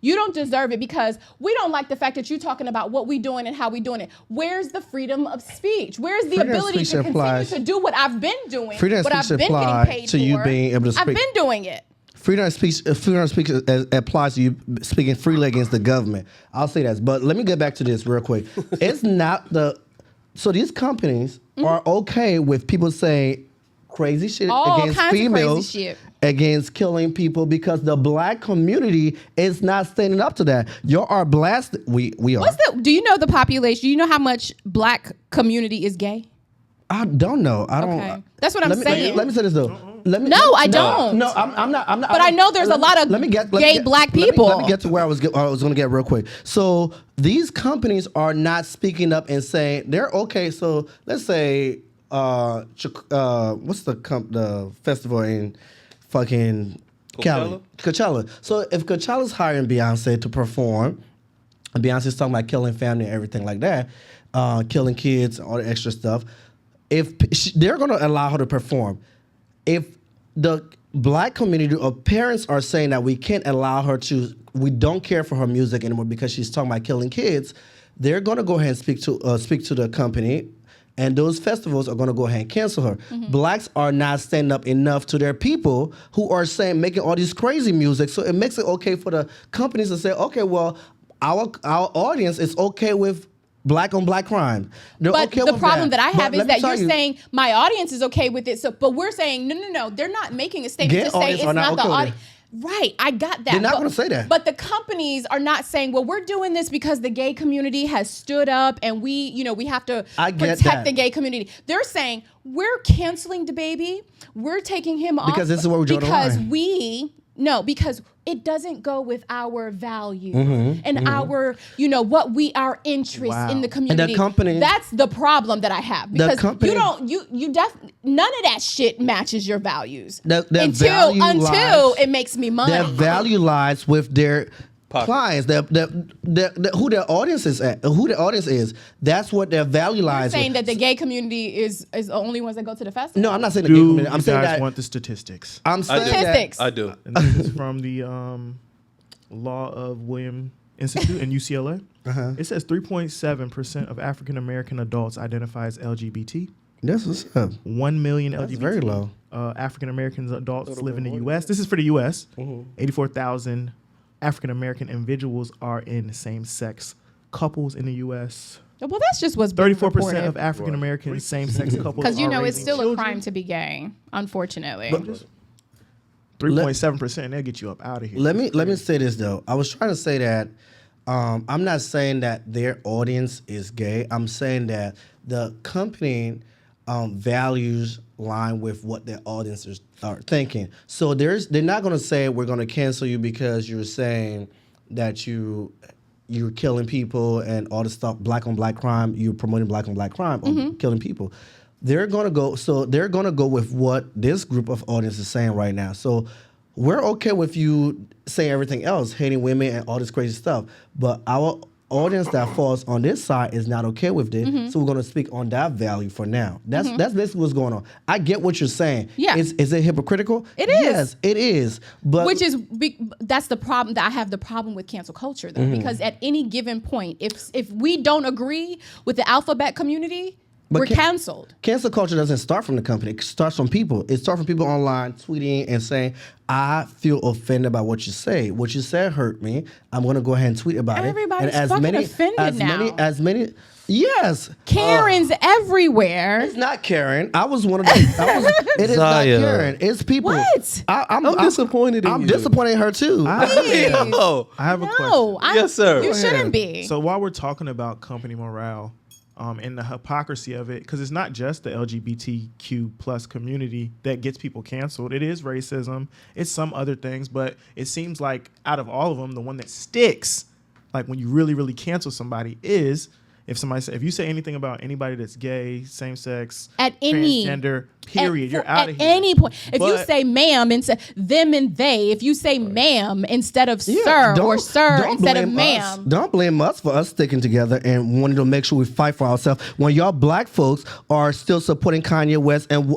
You don't deserve it because we don't like the fact that you're talking about what we're doing and how we're doing it. Where's the freedom of speech? Where's the Freedom of ability speech to continue applies- to do what I've been doing, Freedom of what I've speech been getting applies paid to you for? being able to I've speak. been doing it. Freedom of speech applies to you speaking freely against the government. I'll say that. But let me get back to this real quick. It's not so these companies are okay with people saying crazy shit All against kinds of crazy females, shit. against killing people because the black community is not standing up to that. You are blasted. We are. Do you know the population? Do you know how much black community is gay? I don't know. I don't. Okay. That's what I'm saying. Let me say this though. No, I don't. No, I'm not. But I know there's a lot of gay black people. Let me get to where I was going to get real quick. So these companies are not speaking up and saying they're okay. So let's say, what's the festival in fucking Cali? Coachella. So if Coachella's hiring Beyonce to perform, and Beyonce's talking about killing family and everything like that, killing kids, all the extra stuff. If they're going to allow her to perform, if the black community or parents are saying that we can't allow her to, we don't care for her music anymore because she's talking about killing kids, they're going to go ahead and speak to the company, and those festivals are going to go ahead and cancel her. Mm-hmm. Blacks are not standing up enough to their people who are making all these crazy music, so it makes it okay for the companies to say, okay, well, our audience is okay with black on black crime. They're But okay the with problem that I But have is let me that tell you're saying my audience is okay with it. So, but we're saying no. They're not making a statement Gay to say audience it's are not not the okay with audience. Right, I got that. They're not But- gonna say that. But the companies are not saying, well, we're doing this because the gay community has stood up and we have to I get protect that. the gay community. They're saying we're canceling the baby. We're taking him off Because this is where we draw the because line. we No, because it doesn't go with our values and our, our interest in the community. And the company, that's the problem that I have, because company, none of that shit matches your values until it makes me money. Their value lies with their clients, who their audience is at, who the audience is. That's what their value lies. You're saying that the gay community is the only ones that go to the festival? No, I'm not saying the gay community. I'm saying that. Want the statistics? I'm saying statistics. I do. And this is from the Law of William Institute in UCLA. It says 3.7% of African American adults identify as LGBT. That's what's up. 1 million LGBT. That's very low. African American adults live in the U.S. This is for the U.S. 84,000 African American individuals are in same-sex couples in the U.S. Well, that's just what's 34% of African American same-sex couples. Because it's raising still children. a crime to be gay, unfortunately. 3.7%. They'll get you up out of here. Let me say this though. I was trying to say that I'm not saying that their audience is gay. I'm saying that the company values line with what their audiences are thinking. So they're not going to say we're going to cancel you because you're saying that you're killing people and all this stuff, black on black crime. You're promoting black on black crime or killing people. They're going to go with what this group of audience is saying right now. So we're okay with you saying everything else, hating women and all this crazy stuff, but our audience that falls on this side is not okay with it. So we're going to speak on that value for now. That's basically what's going on. I get what you're saying. Yeah. Is it hypocritical? It is. Yes, it is. But that's the problem. That I have the problem with cancel culture, though, because at any given point, if we don't agree with the alphabet community, we're canceled. Cancel culture doesn't start from the company. It starts from people. It starts from people online tweeting and saying, I feel offended by what you say. What you said hurt me. I'm going to go ahead and tweet about Everybody's it. And fucking offended now. Yes. Karen's everywhere. It's not Karen. I was one of them. It is not Karen. It's people. What? I'm disappointed in you. I'm disappointed in her too. I have a question. Yes, sir. You Go shouldn't ahead. be. So while we're talking about company morale and the hypocrisy of it, because it's not just the LGBTQ plus community that gets people canceled. It is racism. It's some other things, but it seems like out of all of them, the one that sticks, like when you really, really cancel somebody, is if you say anything about anybody that's gay, same sex, transgender, period, you're out of here. At any point. If you say ma'am instead them and they, if you say ma'am instead of sir or sir instead of ma'am. Don't blame us for us sticking together and wanting to make sure we fight for ourselves when y'all black folks are still supporting Kanye West and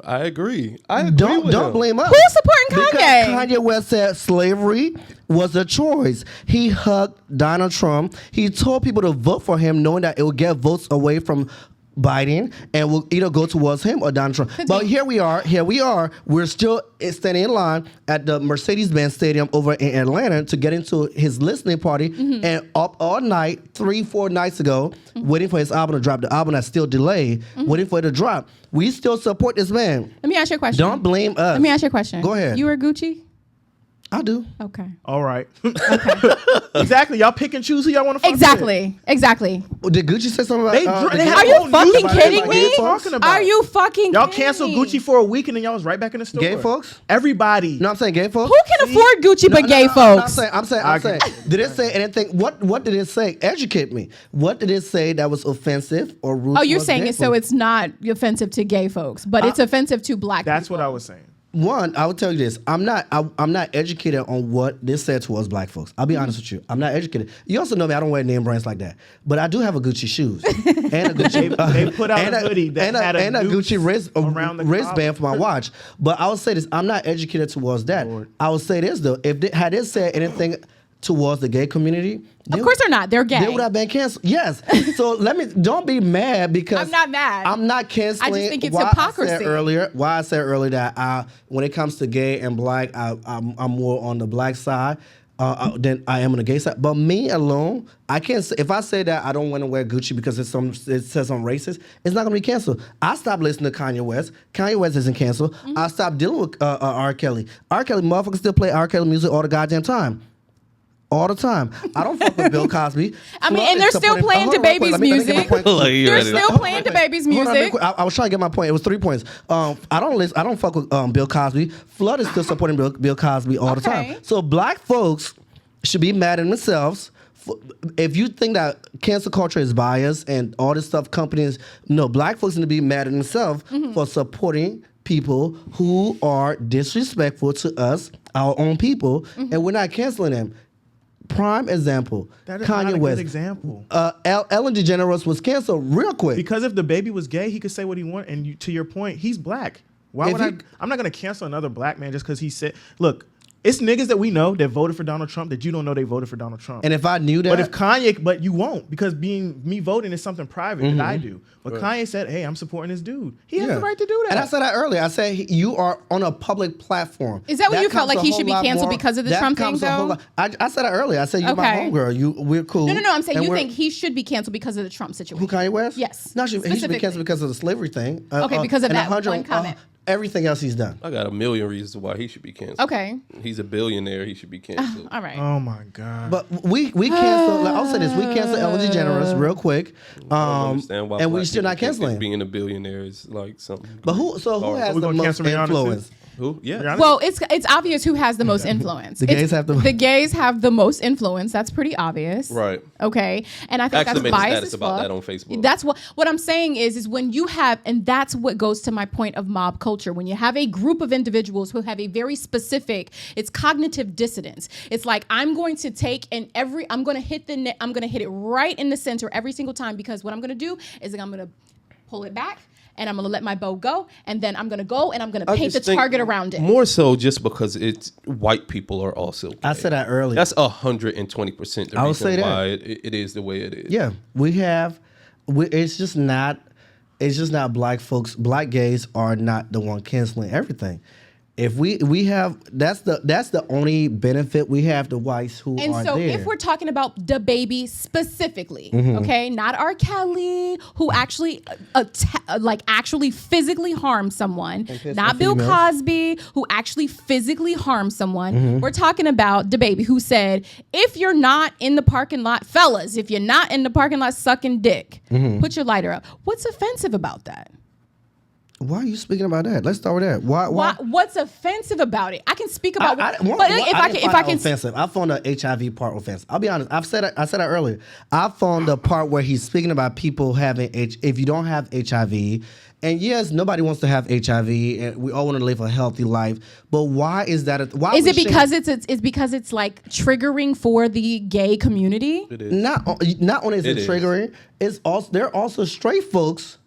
I agree. I agree don't with him. blame us. Who's supporting Kanye? Because Kanye West said slavery was a choice. He hugged Donald Trump. He told people to vote for him, knowing that it would get votes away from Biden and will either go towards him or Donald Trump. But here we are. We're still standing in line at the Mercedes-Benz Stadium over in Atlanta to get into his listening party and up all night, 3-4 nights ago, waiting for his album to drop. The album that's still delayed, waiting for it to drop. We still support this man. Let me ask you a question. Don't blame us. Let me ask you a question. Go ahead. You were Gucci? I do. Okay. All right. Exactly. Y'all pick and choose who y'all want to fuck Exactly. Did Gucci say something about they Are you fucking kidding me? Talking about. Are you fucking Y'all kidding canceled me? Gucci for a week and then y'all was right back in the store. Gay folks? Everybody. No, I'm saying gay folks. Who can afford Gucci but gay folks? I'm saying. Did it say anything? What did it say? Educate me. What did it say that was offensive or rude? Oh, you're towards saying gay it so folks? it's not offensive to gay folks, but it's offensive to black people. That's what I was saying. One, I will tell you this. I'm not educated on what this said towards black folks. I'll be honest with you. I'm not educated. You also know me. I don't wear name brands like that. But I do have a Gucci shoes and a Gucci. They put out a hoodie that had a Gucci around the wristband for my watch. But I will say this. I'm not educated towards that. I will say this though. If had it said anything towards the gay community, of course they're not. They're gay. They would have been canceled. Yes. So don't be mad because I'm not mad. I'm not canceling. I just think it's why hypocrisy. Why I said earlier that when it comes to gay and black, I'm more on the black side than I am on the gay side. But me alone, I can't say, if I say that I don't want to wear Gucci because it says I'm racist, it's not going to be canceled. I stopped listening to Kanye West. Kanye West isn't canceled. I stopped dealing with R. Kelly. R. Kelly, motherfuckers still play R. Kelly music all the goddamn time. all the time. I don't fuck with Bill Cosby. I mean, Flood and is they're still supporting- playing hold on, real quick. DaBaby's Let me get my music. point. They're still playing DaBaby's Hold on, real music. quick. I was trying to get my point. It was 3 points. I don't fuck with Bill Cosby. Flood is still supporting Bill Cosby all the Okay. time. So black folks should be mad at themselves. If you think that cancel culture is biased and all this stuff, companies, no, black folks need to be mad at themselves for supporting people who are disrespectful to us, our own people, and we're not canceling them. Prime example, That is Kanye not a West. good example. Ellen DeGeneres was canceled real quick. Because if the baby was gay, he could say what he want. And to your point, he's black. Why If would he- I'm not going to cancel another black man just because he said, look, it's niggas that we know that voted for Donald Trump that you don't know they voted for Donald Trump. And if I knew that, But if Kanye, but you won't, because me voting is something private that I do. But Kanye said, hey, I'm supporting this dude. He has the right to do that. And I said that earlier. I said you are on a public platform. Is that what you felt comes like a he whole should be lot canceled more- because of the that Trump thing, comes a whole though? lot- I said that earlier. I said you're my Okay. homegirl. we're cool. No, I'm saying And you we're- think he should be canceled because of the Trump situation. who Kanye West? Yes. No, he should be Specifically. canceled because of the slavery thing. Okay, because of and that 100 one comment. Everything else he's done. I got a million reasons why he should be canceled. Okay. He's a billionaire. He should be canceled. All right. Oh my God. But we cancel. I'll say this: we cancel Ellen DeGeneres real quick, I don't understand why and we black still people not think that canceling. being a billionaire is like something. But who? So who has we the gonna most cancel Rihanna too? influence? Who? Yeah. Rihanna? Well, it's obvious who has the most influence. The gays have the- the gays have the most influence. That's pretty obvious. Right. Okay. And I think Actually made that's a biased status as about fuck. that on Facebook. That's what I'm saying is when you have, and that's what goes to my point of mob culture. When you have a group of individuals who have a very specific, it's cognitive dissonance. It's like I'm going to take I'm going to hit I'm going to hit it right in the center every single time, because what I'm going to do is I'm going to pull it back. And I'm going to let my bow go, and then I'm going to go and I'm going to I paint the just think target around it. More so just because it's white people are also gay. I said that earlier. That's 120% the I would reason say that. why it is the way it is. Yeah, it's just not black folks. Black gays are not the one canceling everything. If we have, that's the only benefit we have, the whites who And are so there. if we're talking about DaBaby specifically, okay, not R. Kelly, who actually actually physically harmed someone, not Bill females. Cosby, who actually physically harmed someone. We're talking about DaBaby, who said, if you're not in the parking lot, fellas, if you're not in the parking lot sucking dick, put your lighter up. What's offensive about that? Why are you speaking about that? Let's start with that. Why? What's offensive about it? I can speak about I if I can offensive. I found the HIV part offensive. I'll be honest. I said that earlier. I found the part where he's speaking about people having if you don't have HIV, and yes, nobody wants to have HIV, and we all want to live a healthy life. But why is that? Why is it because it's because it's like triggering for the gay community? It is. not only is it triggering, it's also they're also straight folks.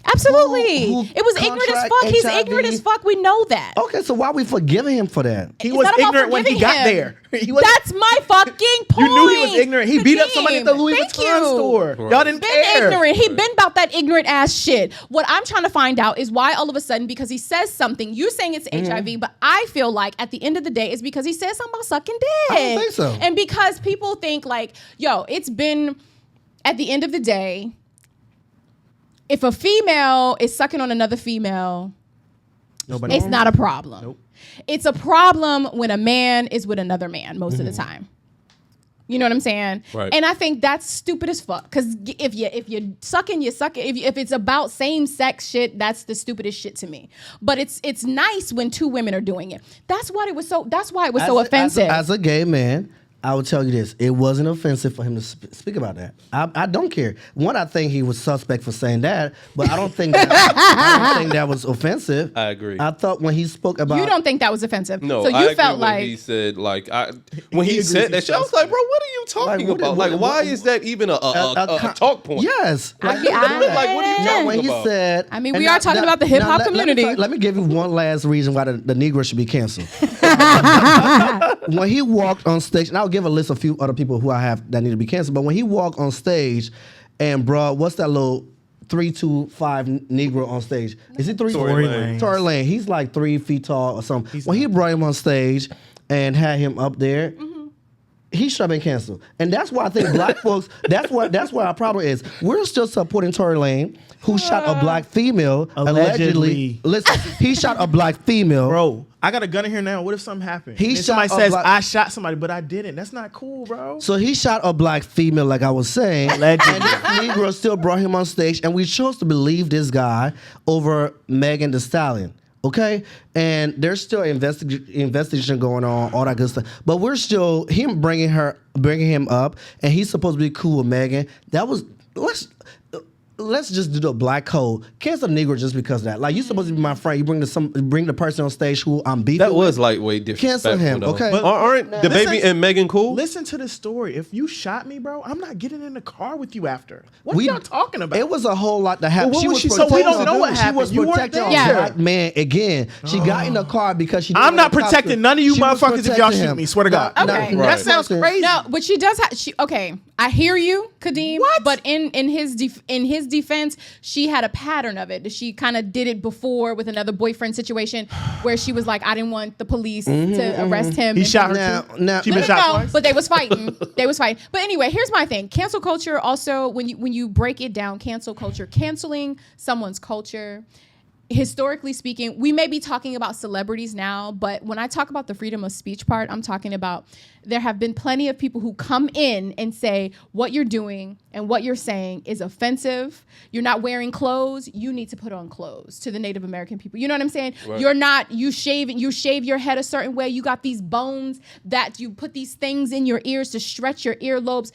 Absolutely. Who It was ignorant as contract fuck. He's HIV. ignorant as fuck. We know that. Okay, so why are we forgiving him for that? he It's was not about ignorant when he forgiving got him. there. He was, That's my fucking point. You knew he was ignorant. He beat up somebody at the Louis Thank Vuitton you. store. Right. Y'all didn't Been care. ignorant. He been about that ignorant ass shit. What I'm trying to find out is why all of a sudden, because he says something, you saying it's HIV, but I feel like at the end of the day, it's because he says something about sucking dick. I don't think so. And because people think like, yo, it's been, at the end of the day, if a female is sucking on another female, it's not a problem. Nope. It's a problem when a man is with another man most of the time. You know what I'm saying? Right. And I think that's stupid as fuck. Because if you're sucking, you suck it. If it's about same sex shit, that's the stupidest shit to me. But it's nice when two women are doing it. That's why it was so offensive. As a gay man, I will tell you this: it wasn't offensive for him to speak about that. I don't care. One, I think he was suspect for saying that, but I don't think that was offensive. I agree. I thought when he spoke about You don't think that was offensive? No, so you I agree felt when like he said when he said that shit, I was like, bro, what are you talking Like, about? what- Why is that even a talk point? Yes. Like, what are you No, talking when he about? said, I mean, and we are talking about the hip hop community. Let me give you one last reason why the Negro should be canceled. When he walked on stage, and I'll give a list of a few other people who I have that need to be canceled, but when he walked on stage and brought, what's that little 325 Negro on stage? Is he 3? Tory Lanez. Tory Lanez. He's like 3 feet tall or something. When he brought him on stage and had him up there, he should have been canceled. And that's why I think black folks, that's where our problem is. We're still supporting Tory Lanez, who shot a black female, allegedly. Allegedly. Listen, he shot a black female. Bro, I got a gun in here now. What if something happened? He And then shot somebody a says black- I shot somebody, but I didn't. That's not cool, bro. So he shot a black female, like I was saying. Allegedly. And this Negro still brought him on stage, and we chose to believe this guy over Megan Thee Stallion. Okay, and there's still investigation going on, all that good stuff. But we're still bringing him up, and he's supposed to be cool with Megan. That was let's just do the black code. Cancel the Negro just because of that. Like, you're supposed to be my friend. You bring the person on stage who I'm beefing That with. was lightweight disrespectful. Cancel him, though. okay? But aren't the baby and Megan cool? Listen to the story. If you shot me, bro, I'm not getting in the car with you after. What are y'all talking about? It was a whole lot that happened. Well, what was she- so protecting we don't know her- what She was happened. You weren't protecting a there. black man again. She got in the car because she. I'm not didn't want the cops protecting to- none of you she was motherfuckers if y'all protecting shoot him. me. Swear to God. Okay. Right. That sounds crazy. No, but she does have. Okay, I hear you, Kadeem. What? But in his defense, she had a pattern of it. She kind of did it before with another boyfriend situation where she was like, I didn't want the police to arrest him. He and- shot her too. Now, She been shot twice. but they was fighting. But anyway, here's my thing. Cancel culture also, when you break it down, cancel culture, canceling someone's culture, historically speaking, we may be talking about celebrities now, but when I talk about the freedom of speech part, I'm talking about there have been plenty of people who come in and say what you're doing and what you're saying is offensive. You're not wearing clothes. You need to put on clothes to the Native American people. You know what I'm saying? Right. You're not, you shave your head a certain way. You got these bones that you put these things in your ears to stretch your earlobes.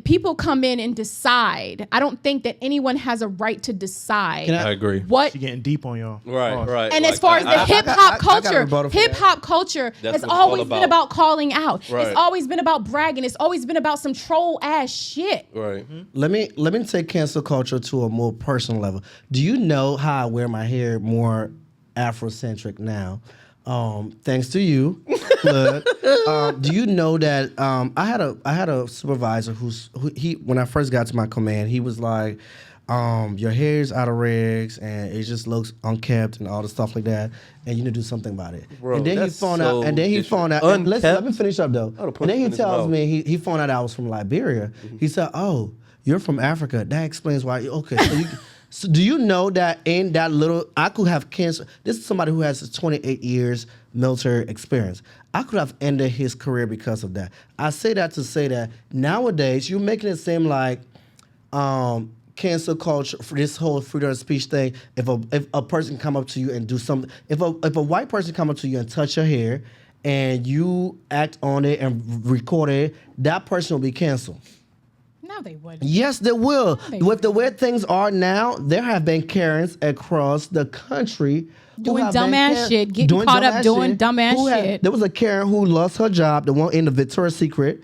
People come in and decide. I don't think that anyone has a right to decide. I agree. What She getting deep on y'all. Right. and Like, as far as the hip I hop got a rebuttal culture, for hip that. hop culture That's has what it's all always been about. about calling out. Right. It's always been about bragging. It's always been about some troll ass shit. Right. let me take cancel culture to a more personal level. Do you know how I wear my hair more Afrocentric now? Thanks to you. Look, do you know that I had a supervisor who when I first got to my command, he was like, your hair's out of rigs and it just looks unkept and all the stuff like that, and you need to do something about it. Bro, and then he that's found so out. And then he found out. And let me finish up though. I'd have punched And then him he in his tells mouth. me he found out I was from Liberia. He said, "Oh, you're from Africa. That explains why." Okay, so you. So do you know that in that little, I could have canceled, this is somebody who has 28 years military experience. I could have ended his career because of that. I say that to say that nowadays you're making it seem like cancel culture for this whole freedom of speech thing. If a person come up to you and do something, if a white person come up to you and touch your hair and you act on it and record it, that person will be canceled. No, they wouldn't. Yes, they will. they With the way things are now, there have been Karens across the country who Doing have been dumbass shit, getting caught up doing dumbass shit. There was a Karen who lost her job, the one in the Victoria's Secret.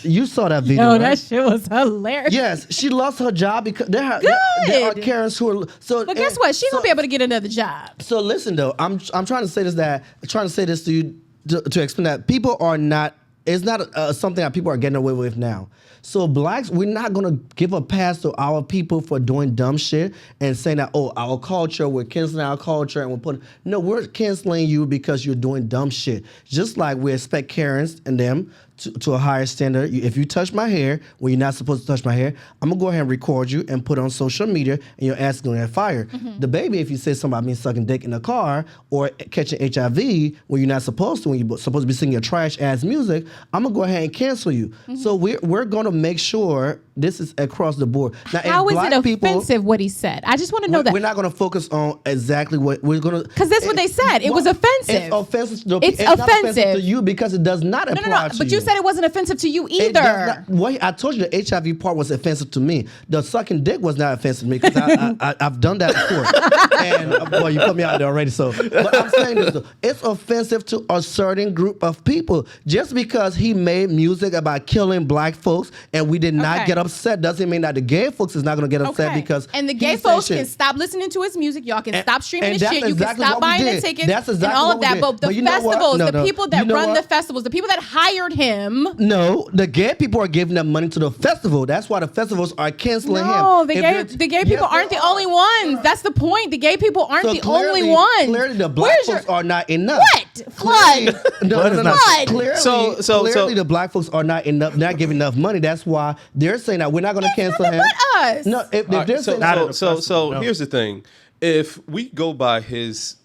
You saw that video, Yo, right? that shit was hilarious. Yes, she lost her job because there are Karens who are so. But guess what? She's gonna be able to get another job. So listen though, I'm trying to say this to you to explain that people are not. It's not something that people are getting away with now. So blacks, we're not gonna give a pass to our people for doing dumb shit and saying that, oh, our culture, we're canceling our culture and we're putting. No, we're canceling you because you're doing dumb shit. Just like we expect Karens and them to a higher standard. If you touch my hair when you're not supposed to touch my hair, I'm gonna go ahead and record you and put it on social media, and your ass is gonna get fired. Mm-hmm. The baby, if you say something about me sucking dick in the car or catching HIV when you're not supposed to, when you're supposed to be singing your trash ass music, I'm gonna go ahead and cancel you. Mm-hmm. So we're gonna make sure this is across the board. Now, if How is black it people- offensive what he said? I just want to know that. We're not going to focus on exactly what we're going to. Because that's what they said. It was offensive. It's offensive. It's not offensive offensive to you because it does not apply No. to But you said it wasn't offensive to you It does either. not- what I told you, the HIV part was offensive to me. The sucking dick was not offensive to me because I've done that before. And boy, you put me out there already. So, but I'm saying this though, it's offensive to a certain group of people. Just because he made music about killing black folks and we did not Okay. get upset doesn't mean that the gay folks is not going to get upset Okay. because and the he gay said folks shit. can stop listening to his music. Y'all can stop streaming and his that's shit. You exactly can stop what we buying the did. tickets That's and exactly all what of we that. did. But the But you know what? festivals, No, the no. people that You know run what? the festivals, the people that hired him. No, the gay people are giving them money to the festival. That's why the festivals are canceling him. No, the If gay you're- the gay Yes, people they aren't the are. only ones. That's the point. The gay people aren't So the only ones. Clearly, the black Where's folks your are not enough. what flood? No. Flood. Clearly, So- clearly, the black folks are not giving enough money. That's why they're saying that we're not going to cancel him. But us. No, if All right, they're saying Not at a so festival, no. here's the thing. If we go by his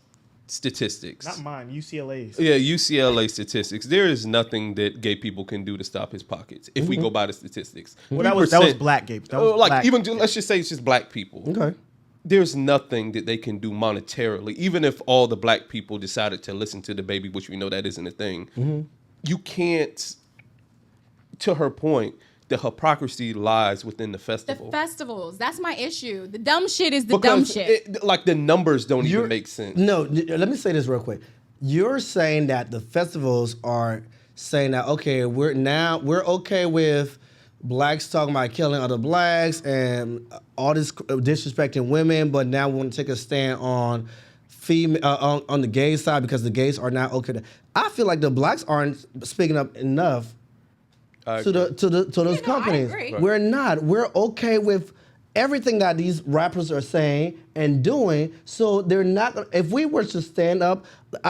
statistics. Not mine, UCLA's. Yeah, UCLA statistics. There is nothing that gay people can do to stop his pockets if we go by the statistics. Well, that was black gay. That was black. Even let's just say it's just black people. Okay. There's nothing that they can do monetarily. Even if all the black people decided to listen to the baby, which we know that isn't a thing, you can't. To her point, the hypocrisy lies within the festival. The festivals. That's my issue. The dumb shit is the dumb shit. Like the numbers don't even make sense. No, let me say this real quick. You're saying that the festivals are saying that, okay, we're okay with blacks talking about killing other blacks and all this disrespecting women, but now we want to take a stand on on the gay side because the gays are not okay. I feel like the blacks aren't speaking up enough to those companies. I agree. We're not. We're okay with everything that these rappers are saying and doing. So they're not. If we were to stand up,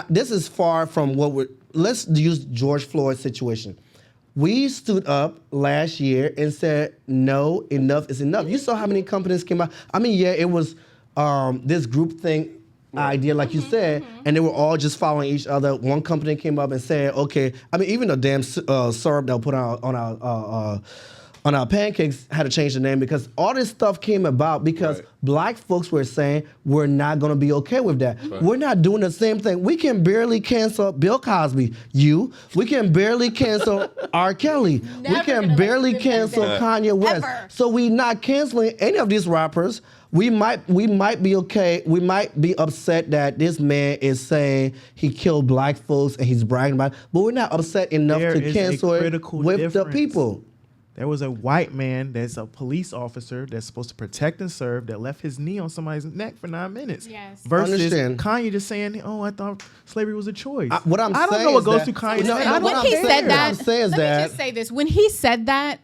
this is far from what we're. Let's use George Floyd's situation. We stood up last year and said, no, enough is enough. You saw how many companies came out. I mean, yeah, it was this group thing idea, like you said, and they were all just following each other. One company came up and said, okay, I mean, even the damn syrup that we put on our pancakes had to change the name because all this stuff came about because black folks were saying we're not going to be okay with that. We're not doing the same thing. We can barely cancel Bill Cosby. We can barely cancel R. Kelly. We can barely cancel Kanye West. Ever. So we're not canceling any of these rappers. We might be okay. We might be upset that this man is saying he killed black folks and he's bragging about it, but we're not upset enough to cancel it with the people. There was a white man that's a police officer that's supposed to protect and serve that left his knee on somebody's neck for 9 minutes. Yes. Versus Understand. Kanye just saying, "Oh, I thought slavery was a choice." I don't know what goes through Kanye's No, head. When he said that, let me just say this. When he said that,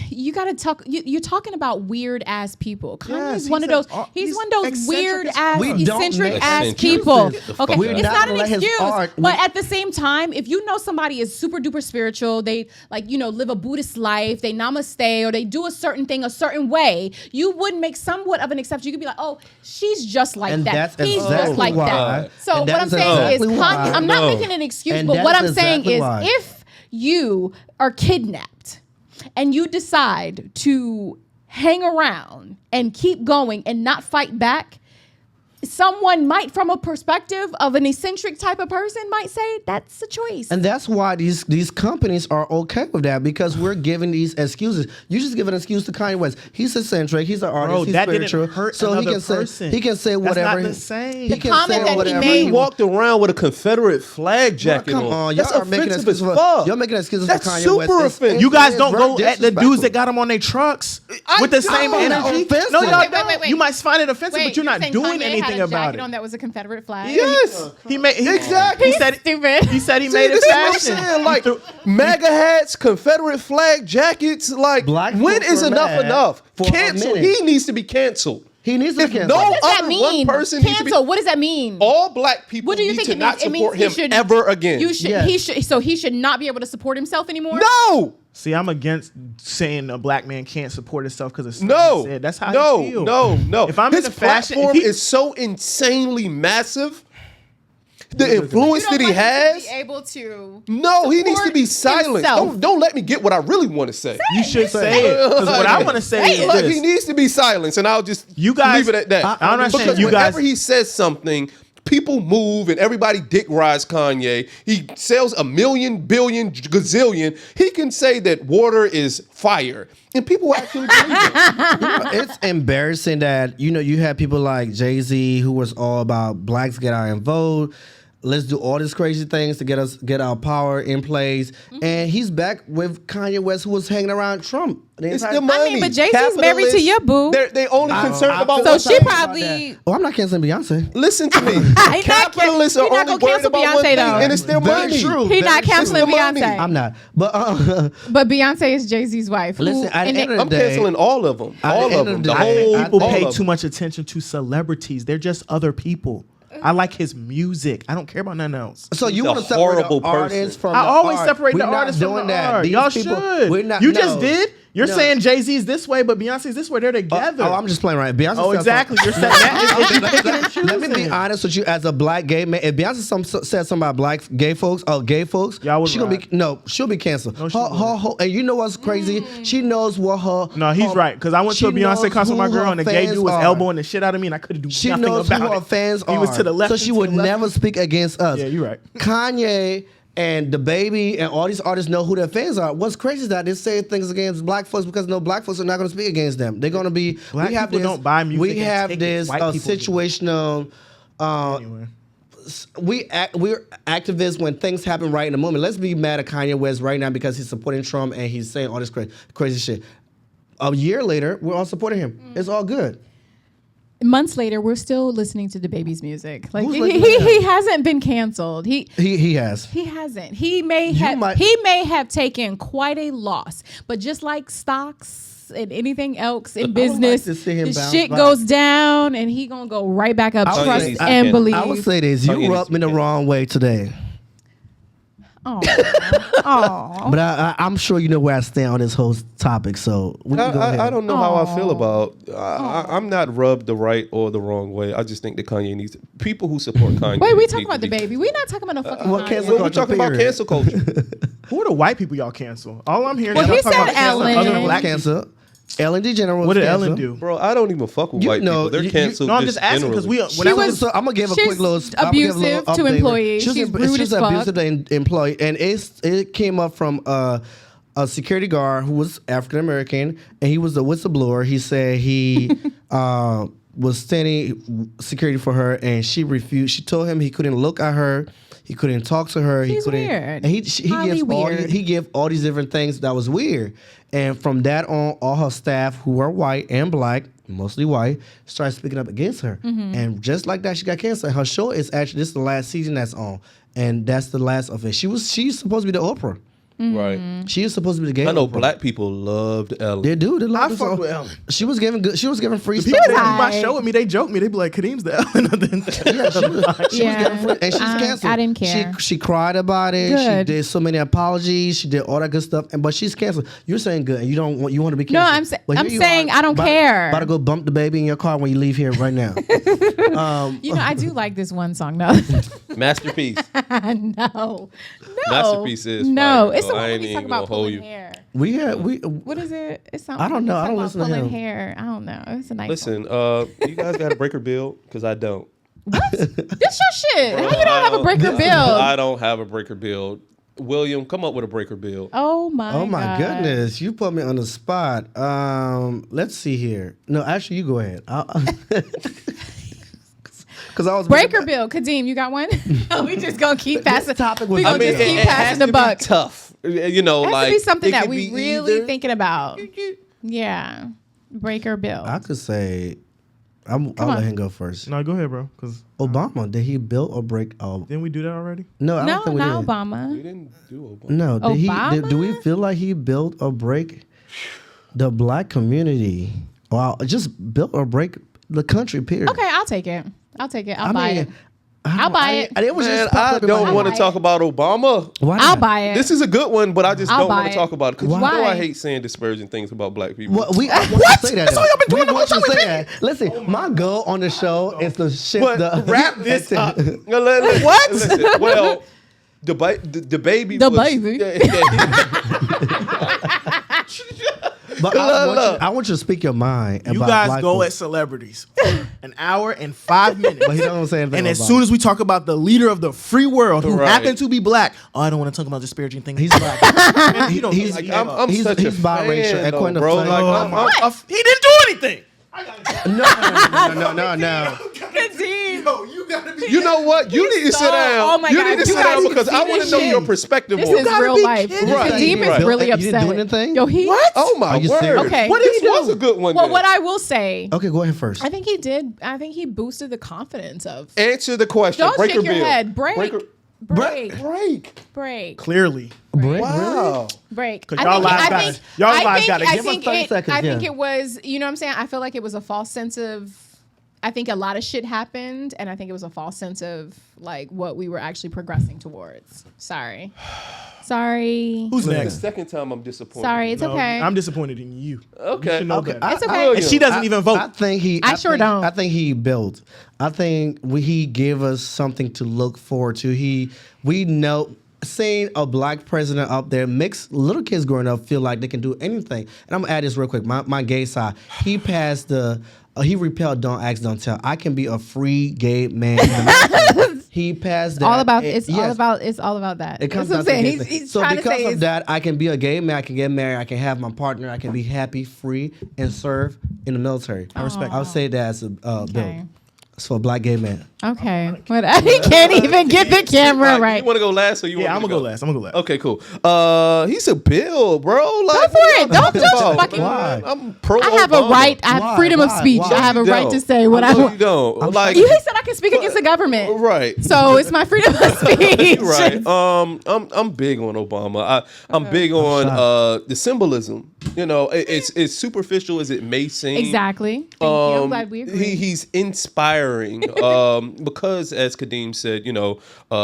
you got to talk. You're talking about weird ass people. Kanye's one of those. He's one of those weird ass, eccentric ass people. Okay, We're it's not not an gonna let his excuse. art- But at the same time, if you know somebody is super duper spiritual, they live a Buddhist life, they namaste, or they do a certain thing a certain way, you would make somewhat of an exception. You could be like, oh, she's just like And that. that's He's exactly just like why. that. So And what I'm that's saying is, exactly why. Kanye, I'm not No. making an excuse, And but what that's I'm saying exactly is, why. if you are kidnapped and you decide to hang around and keep going and not fight back, someone might, from a perspective of an eccentric type of person, might say that's a choice. And that's why these companies are okay with that because we're giving these excuses. You just give an excuse to Kanye West. He's eccentric. He's an artist. He's that spiritual. didn't hurt so he another can say person. he can say whatever. That's not the same. He The can comment say that he whatever. made- He walked around with a Confederate flag jacket Come on. on, That's y'all are making offensive as excuses. fuck. Y'all making excuses That's for Kanye super West. It's- offensive. You guys it's don't very go at the dudes disrespectful. that got them on their trucks with the same don't. energy. Offensive. No, y'all Wait, don't. wait, wait. You might find it offensive, but you're you're not saying doing Kanye anything had a about jacket it. on that was a Confederate flag? Yes. He made Exactly. He He's said stupid. He said he See, made it this is what I'm fashion. saying. Like MAGA hats, Confederate flag jackets. Like, Black when folks is were enough mad enough? for a Cancel. minute. He needs to be canceled. He needs to If be canceled. no What does that other one mean? person needs to be- Cancel. What does that mean? All black people What do you need think to it not means? It means support he him should- ever again. You should. Yes. He should. So he should not be able to support himself anymore. No. See, I'm against saying a black man can't support himself because of something No, he said. That's how no, I feel. no. If I'm His in the fashion, platform if he- is so insanely massive. The You influence don't that he want him has. to be able to. No, he needs to be support silenced. himself. Don't let me get what I really want to say. you should say it. Because what I want to say is Like, this. he needs to be silenced, and I'll just You guys- leave it at that. I'm not saying Because you guys- whenever he says something, people move and everybody dick rides Kanye. He sells a million, billion, gazillion. He can say that water is fire, and people actually believe it. It's embarrassing that you have people like Jay-Z who was all about blacks get out and vote. Let's do all these crazy things to get our power in place. And he's back with Kanye West, who was hanging around Trump. It's the money. but Jay-Z's married to your boo. They only concerned about So one she thing. probably. Oh, I'm not canceling Beyonce. Listen to me. not Capitalists can- are he not only gonna worried cancel about one Beyonce, thing, though. and it's their Very money. true. He not canceling It's the money. Beyonce. I'm not. But But Beyonce is Jay-Z's wife. who- Listen, at and the end of I'm the day, canceling all of them. At the All end of of them. the The day, whole People all pay of too them. much attention to celebrities. They're just other people. I like his music. I don't care about nothing else. so you He's want a to separate horrible the artist person. from I the always art. separate We're the not artist from doing the that. art. These Y'all people- should. We're not, You no. just did. You're saying Jay-Z's this way, but Beyonce's this way. They're together. I'm just playing right. Beyonce. Oh, exactly. You're saying that. Let me be honest with you, as a black gay man. If Beyonce said something about black gay folks, Y'all would she'll be canceled. No, and you know what's crazy? She knows what her. No, he's right. Because I went to a Beyonce concert with my girl, and the gay dude was elbowing the shit out of me, and I couldn't do She nothing knows about who her it. fans are. He was to the left, so she would never speak against us. Yeah, you're right. Kanye and the baby and all these artists know who their fans are. What's crazy is that they say things against black folks because no black folks are not going to speak against them. They're going to be. Black people don't buy music. We and have tickets. this White people do. situational. Anyway. We're activists when things happen right in the moment. Let's be mad at Kanye West right now because he's supporting Trump and he's saying all this crazy shit. A year later, we're all supporting him. It's all good. Months later, we're still listening to the baby's music. Like Who's he listening to he hasn't been canceled. He has. He hasn't. He may have taken quite a loss, but just like stocks and anything else in business, to see him the bounce shit back. goes down and he gonna go right back up. Trust yeah, and believe. I would say this. You rubbed me the wrong way today. Oh, But I'm sure you know where I stand on this whole topic. So we can go ahead. I don't know how I feel about. I'm not rubbed the right or the wrong way. I just think that Kanye needs people who support Kanye. wait, we need talking to about the be- baby. We're not talking about no fucking. Well, Kanye. cancel We're talking about period. cancel culture. Who are the white people y'all cancel? All I'm hearing Well, is he y'all talking said about canceling Ellen. other than black people. Cancer. Ellen DeGeneres. What did cancer. Ellen do? Bro, I don't even fuck with You white know, people. They're you- canceled. No, I'm just asking because generally. when I was So I'm gonna give a She's quick little abusive to employees. She's rude as fuck. abusive to employee, and it came up from a security guard who was African American, and he was a whistleblower. He said he was standing security for her, and she refused. She told him he couldn't look at her. He couldn't talk to her. He's he couldn't. weird. And he Highly weird. he gave all these different things that was weird. And from that on, all her staff who were white and black, mostly white, started speaking up against her. And just like that, she got canceled. Her show is actually this is the last season that's on, and that's the last of it. She's supposed to be the Oprah. Right. She is supposed to be the gay. I know Oprah. black people loved Ellen. They do. They I love this fuck song. with Ellen. She was giving good. She was giving free People stuff. that do my Right. show with me, they joke me. They be like, Kadeem's the Ellen of the She was giving free, and she's canceled. I didn't care. She cried about it. She Good. did so many apologies. She did all that good stuff. But she's canceled. You're saying good, and you don't want. You want to be No, canceled. I'm Well, I'm here you saying are, I don't care. About to go bump the baby in your car when you leave here right now. You know, I do like this one song though. Masterpiece. No. Masterpiece is no. fire, It's the though. I one ain't we talk even about gonna hold pulling you. hair. we. What is it? It's something. I don't know. we I don't talk listen about to pulling him. hair. I don't know. It's a nice. Listen, you guys got a breaker bill because I don't. One. This your shit. How you don't have a breaker I bill? don't have a breaker bill. William, come up with a breaker bill. Oh my. Oh my God. goodness, you put me on the spot. Let's see here. No, actually, you go ahead. Because I was Breaker bill. Kadeem, you got one? We just gonna keep passing. topic was we gonna just keep passing the buck. Tough. You know, It has like to be something it that could we be really either- thinking about. Yeah. Breaker bill. I could say, I'll on. let him go first. No, go ahead, bro. Because Obama, did he build or break? didn't we do that already? No, I don't No, think we not did. We Obama. didn't do Obama. No, did he? Obama? Do we feel like he built or break the black community? Or just built or break the country? Period. Okay, I'll take it. I'll take it. I'll buy it. I I'll buy it. It was Man, just popped I up in my don't head. want to buy talk about Obama. Why I'll not? buy it. This is a good one, but I just I'll don't want buy to it. talk about it because you Why? know I hate saying disparaging things about black people. Well, we want to say that. That's all y'all been doing We the want whole to time say with that. Listen, my goal on the show is to shift But the wrap this up. What? Listen, well, the baby. The was, baby. But I want you to speak your mind You about guys black go folks. at celebrities an hour and 5 minutes. But he don't say anything And as about soon it. as we talk about the leader of the free world who Right. happened to be black, oh, I don't want to talk about disparaging things. He's black. Man, you don't he's- like, I'm He's- such he's a biracial, fan, though, according to bro. Frank. Like, he didn't do anything. No. Kadeem. You gotta be. you know what? You need to sit down. Oh my you God, need to you sit down guys because see I want this to know shit. your perspective This on is it. real be life. kidding me. Kadeem Right. is really You didn't upset. do anything? Yo, he. What? Oh my Are you word! serious? Okay. What did he This was do? a good one. Well, then. what I will say, Okay, go ahead first. I think he did. I think he boosted the confidence of. Answer the question. Don't Breaker shake your bill. head. Break. Breaker- Break. Break. Clearly. Break, Wow. Break. 'Cause y'all lives got it. Y'all lives got it. I Give us think 30 it. seconds, I think yeah. it was. You know what I'm saying? I feel like it was a false sense of I think a lot of shit happened, and I think it was a false sense of like what we were actually progressing towards. Sorry. Who's next? Second time I'm disappointed. Sorry, it's okay. I'm disappointed in you. Okay. You should know better. It's okay. And she doesn't even vote. I think he. I sure don't. I think he built. I think he gave us something to look forward to. We know. Seeing a black president up there makes little kids growing up feel like they can do anything. And I'm gonna add this real quick. My gay side. He passed he repealed Don't Ask, Don't Tell. I can be a free gay man. He passed that. All about Yes. it's all about that. It comes That's down what I'm to saying. gay thing. He's so trying to because say of that, I can be a gay man. I can get married. I can have my partner. I can be happy, free, and serve in the military. I respect. I would say that as a bill. It's for a black gay man. Okay, but he can't even get the camera right. You want to go last, or you? Yeah, want I'm me gonna to go last. I'm gonna go last. Okay, cool. He's a bill, bro. Like, Go for it. Don't just fucking. Why? I'm pro. I have a Obama. right. I have Why? freedom of Why? speech. Why? I have a You right don't. to say what I know want. You don't. Like, You said I can speak against the government. right. So it's my freedom of speech. Right. I'm big on Obama. I'm big on the symbolism. You know, it's superficial as it may seem. Exactly. Thank you. I'm glad we agree. He's inspiring because, as Kadeem said, you know,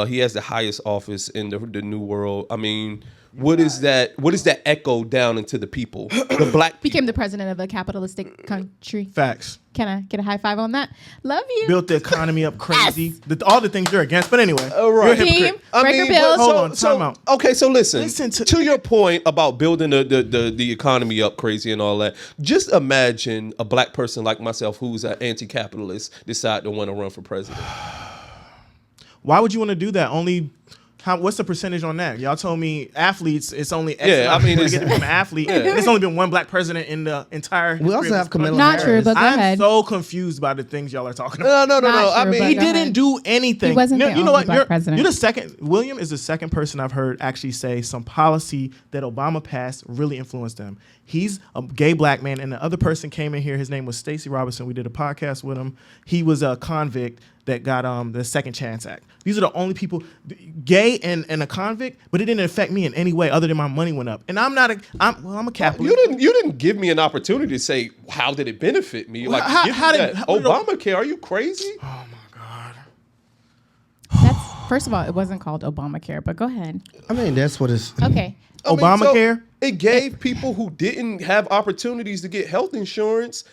he has the highest office in the new world. I mean, what is that? What does that echo down into the people, the black people? Became the president of a capitalistic country. Facts. Can I get a high five on that? Love you. Built the economy up crazy. All the things you're against. But anyway, Right. you're a hypocrite. Team, breaker bills. Hold on, time out. Okay, so listen Listen to, to- your point about building the economy up crazy and all that. Just imagine a black person like myself who's an anti-capitalist decide to want to run for president. Why would you want to do that? What's the percentage on that? Y'all told me athletes, it's only X Yeah, amount I mean, to it's- get to become an athlete. It's only been one black president in the entire We also history of have this country. Kamala Not true, Harris. but go I'm ahead. so confused by the things y'all are talking about. No. Not I true, mean, but He go didn't ahead. do anything. He wasn't the you know only what? black president. You're the second. William is the second person I've heard actually say some policy that Obama passed really influenced them. He's a gay black man, and the other person came in here. His name was Stacey Robinson. We did a podcast with him. He was a convict that got the Second Chance Act. These are the only people, gay and a convict, but it didn't affect me in any way other than my money went up. And I'm a capitalist. you didn't give me an opportunity to say how did it benefit me? Like, How- give me how did- that. how did- Obamacare? Are you crazy? Oh my God. That's first of all, it wasn't called Obamacare, but go ahead. I mean, that's what it's. Okay. I mean, Obamacare? so it gave people who didn't have opportunities to get health insurance.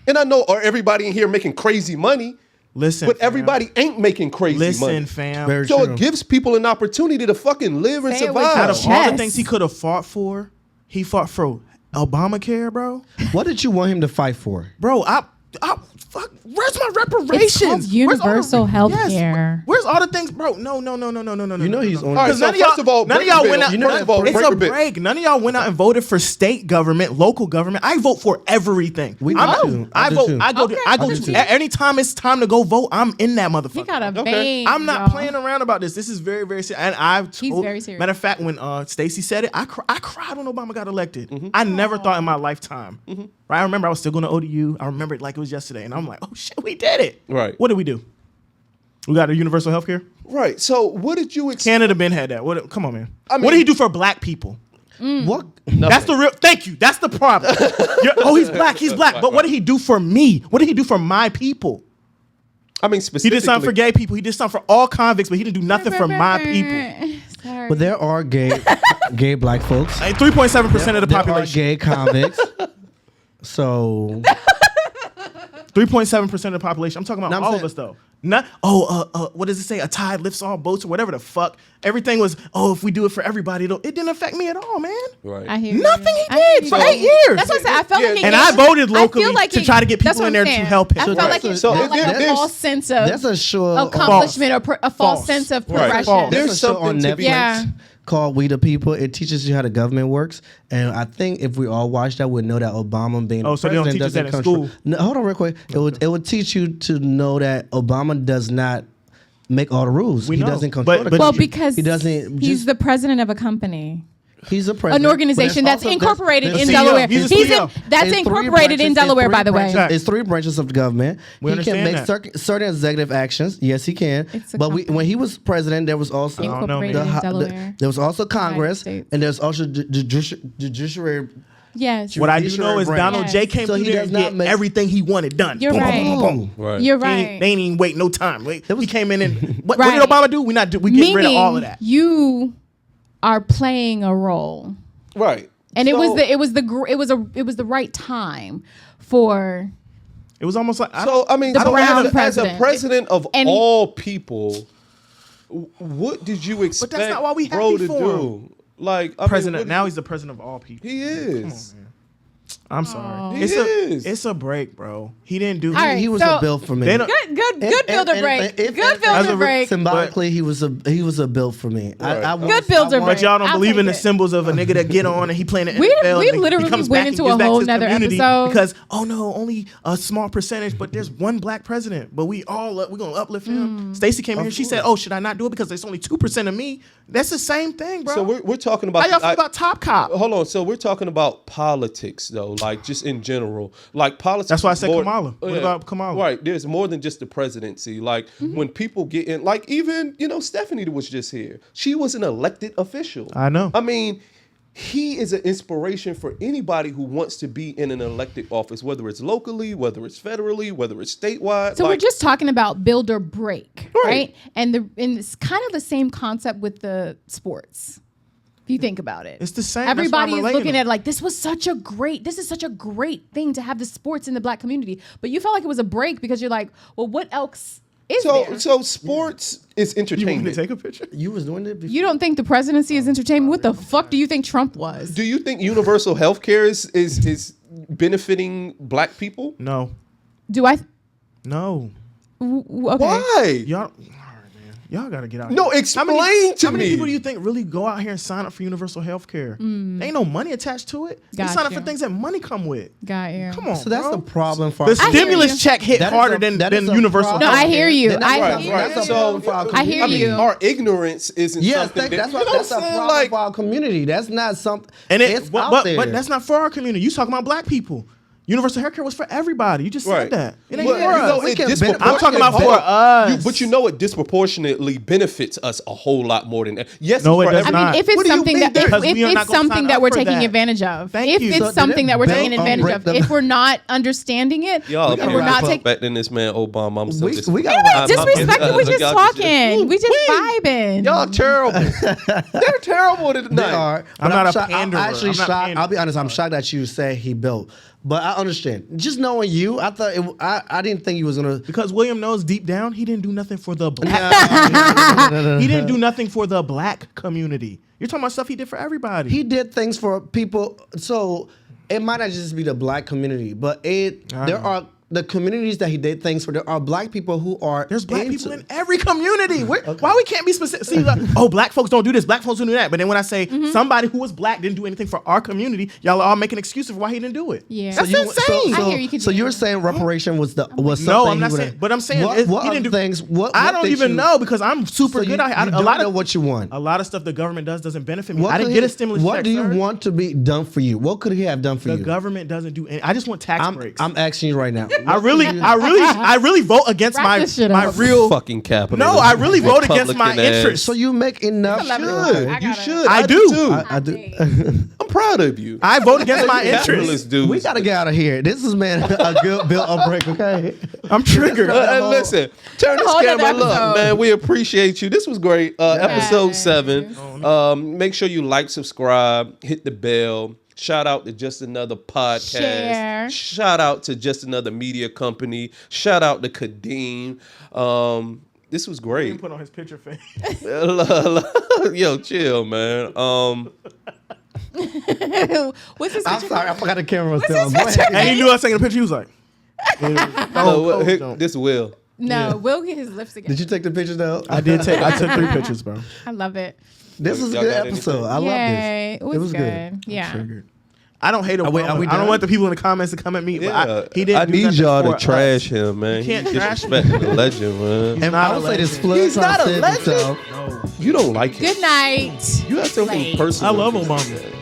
And I know everybody in here making crazy money, Listen, but fam. everybody ain't making crazy money. Listen, fam. Very So true. it gives people an opportunity to fucking live and Say it with survive. Out of all the Chess. things he could have fought for, he fought for Obamacare, bro. What did you want him to fight for? Bro, fuck. Where's my reparations? It's called universal health care. Where's all the things, bro? No. You know he's on. All right, Because so none of y'all, first of all, none of break y'all the went bill. out. You know none- first of all, it's break a the bill. break. None of y'all went out and voted for state government, local government. I vote for everything. We do I'm- too. I I do vote. too. I go. Okay. I go. I do to too. anytime it's time to go vote, I'm in that motherfucker. He got a Okay. vein. I'm not y'all. playing around about this. This is very, very serious. And He's very serious. Matter of fact, when Stacey said it, I cried when Obama got elected. I never thought in my lifetime. Right? I remember I was still going to ODU. I remember it like it was yesterday. And I'm like, oh shit, we did it. Right. What did we do? We got a universal health care? Right. So what did you expect? Canada been had that. Come on, man. I mean- What did he do for black people? What? That's the real. Thank you. That's the problem. He's black. He's black. But what did he do for me? What did he do for my people? I mean, He specifically. did something for gay people. He did something for all convicts, but he didn't do nothing for my people. Sorry. But there are gay black folks. 3.7% of the There are population. gay convicts. So 3.7% of the population. I'm talking about No, I'm all saying- of us though. Not what does it say? A tide lifts all boats or whatever the fuck. Everything was if we do it for everybody, it didn't affect me at all, man. Right. I hear you. Nothing he I hear did you. for 8 years. That's what I said. I felt Yeah, like it and gave- I voted I locally feel like to it- try to get that's people what in I'm there to saying. help him. I felt like it So felt like a there's- false sense of there's a show. accomplishment or a false sense of Right. progression. False. There's There's a show on something to Netflix be- Yeah. called We the People. It teaches you how the government works, and I think if we all watch that, we'd know that Obama being Oh, the so they don't president teach us that doesn't in control- school? No, hold on, real quick. It would teach you to know that Obama does not make all the rules. We He know. doesn't control But- the but- Well, country. because he doesn't. he's just- the president of a company. He's a president. An organization but that's also- incorporated there's- in CEO. Delaware. He's a He's CEO. in, that's It's three incorporated in branches- Delaware, it's by three the way. branches- It's 3 branches of the government. We He can understand make that. certain executive actions. Yes, he can. It's a But company. when he was president, there was also don't know, Incorporated man. in the- Delaware. there was also Congress, States. and there's also judiciary. Yes. What I do Judiciary know is branch. Donald J Yes. came So through he there does and not get make- everything he wanted done. You're Boom, boom, right. boom, boom, boom. Right. You're They right. ain't even wait no time. We came in and what Right. did Obama do? We getting rid of all of that. You are playing a role, Right. and So- it was the right time for. It was almost like So I mean, The so brown as a president. president of And- all people, what did you expect that's not why we bro happy to for do? Like president. what Now he's the president of all people. he is. I'm sorry. He is. It's a break, bro. He didn't do. All right, He was so- a bill for me. They don't- Good builder break. Good builder break. Symbolically, he was a build for me. Good builder I want- break. But y'all don't I'll believe in take the it. symbols of a nigga that get on and he playing the We NFL. and literally he comes went back and into gives a back to whole his nother community episode. because only a small percentage, but there's one black president. But we gonna uplift him. Stacey came in here. She said, "Oh, should I not do it because there's only 2% of me?" That's the same thing, bro. So we're talking about. How y'all feel about Top Cop? Hold on. So we're talking about politics, though, like just in general, like politics. That's why I is said more- Kamala. What about Kamala? Right. There's more than just the presidency. Like when people get in, like even Stephanie was just here. She was an elected official. I know. I mean, he is an inspiration for anybody who wants to be in an elected office, whether it's locally, whether it's federally, whether it's statewide. So we're just talking about build or break, Right. right? And it's kind of the same concept with the sports. If you think about it, It's the same. That's why Everybody I'm is relating looking them. at it like this is such a great thing to have the sports in the black community. But you felt like it was a break because you're like, well, what else is there? So sports is You want me entertainment. to take a picture? You was doing it before. You don't think the presidency is entertainment? What the fuck do you think Trump was? Do you think universal health care is benefiting black people? No. Do I? No. Okay. Why? Y'all. All right, man. Y'all gotta get out. No, here. explain to How many me. people do you think really go out here and sign up for universal health care? There ain't no money attached to it. They Got sign up you. for things that money come with. Got you. Come on, So that's bro. the problem for The our hear stimulus you. check hit That is harder a- than that is a universal problem. No, health I hear you. Then I that's hear right, you. That's a problem for our I hear community. you. Our ignorance isn't Yes, something that's that, what, that's a what I'm saying? problem Like, for our community. That's not something. And it's out there. but that's not for our community. You talking about black people. Universal health care was for everybody. You just right. said that. It ain't But, for you know, us. it can disproportionately- I'm talking about for Hold on. us. But it disproportionately benefits us a whole lot more than that. Yes, No, it's it for does every- I not. mean, if What it's do you something mean that there- Because if we are not it's gonna something sign that up we're for taking that. advantage of, Thank if you. it's So did something it that we're belt taking or advantage break of, them? if we're not understanding it, Y'all and we're not taking. disrespecting this man Obama. I'm so We disrespecting. gotta We're wrap not up. disrespecting. We're just Y'all talking. We just Wait. vibing. Y'all terrible. They're terrible tonight. They are. I'm But not a shocked- panderer. I'm actually I'm not shocked. pandering. I'll be honest. I'm shocked that you say he built. But I understand. Just knowing you, I thought I didn't think he was gonna. Because William knows deep down he didn't do nothing for the black. No. He didn't do nothing for the black community. You're talking about stuff he did for everybody. He did things for people. So it might not just be the black community, but there are the communities that he did things for. There are black people who are. There's black into- people in every community. Why we can't be specific? See, like, oh, black folks don't do this. Black folks don't do that. But then when I say somebody who was black didn't do anything for our community, y'all are all making excuses for why he didn't do it. Yeah. That's you- insane. I hear you, So you're Kadeem. saying reparation was something. No, I'm not he would've- saying. But I'm saying what he other didn't do things. What I don't did even you- know because I'm super So good. you A don't lot know of what you want. a lot of stuff the government doesn't benefit me. What I didn't could get he- a stimulus What check. do you sir. want to be done for you? What could he have done for The you? government doesn't do any. I just want tax breaks. I'm asking you right now. I really vote against Wrap this shit my up. real. Fucking capital. No, I really vote against my interests. So you make enough. Love it. Should. I You got it. should. I do. too. I do. I'm proud of you. I vote against my Capitalist interests. dudes. We gotta get out of here. This is a good build up break. Okay. I'm triggered. Hey, listen, turn this Whole nother camera up, episode. man. We appreciate you. This was great. Episode Yes. 7. Make sure you like, subscribe, hit the bell. Shout out to Just Another Podcast. Share. Shout out to Just Another Media Company. Shout out to Kadeem. This was great. Put on his picture face. Yo, chill, man. What's his I'm picture? sorry. I forgot the camera was still on. his Go picture? ahead. And he knew I was taking a picture. He was like, This Will. No, Will get his lips again. Did you take the pictures though? I did take. I took 3 pictures, bro. I love it. This was a Y'all good got episode. anything? I love Yay. this. It was good. Yeah. Triggered. I don't hate Obama. we I done? don't want the people in the comments to come at me. Yeah, But he didn't. I do need nothing y'all for to us. trash him, man. You can't He's trash disrespecting the legend, man. And not I a would say this legend. flood He's not a said legend. himself. No. You don't like him. Good night. You have something Late. personal. I love Obama.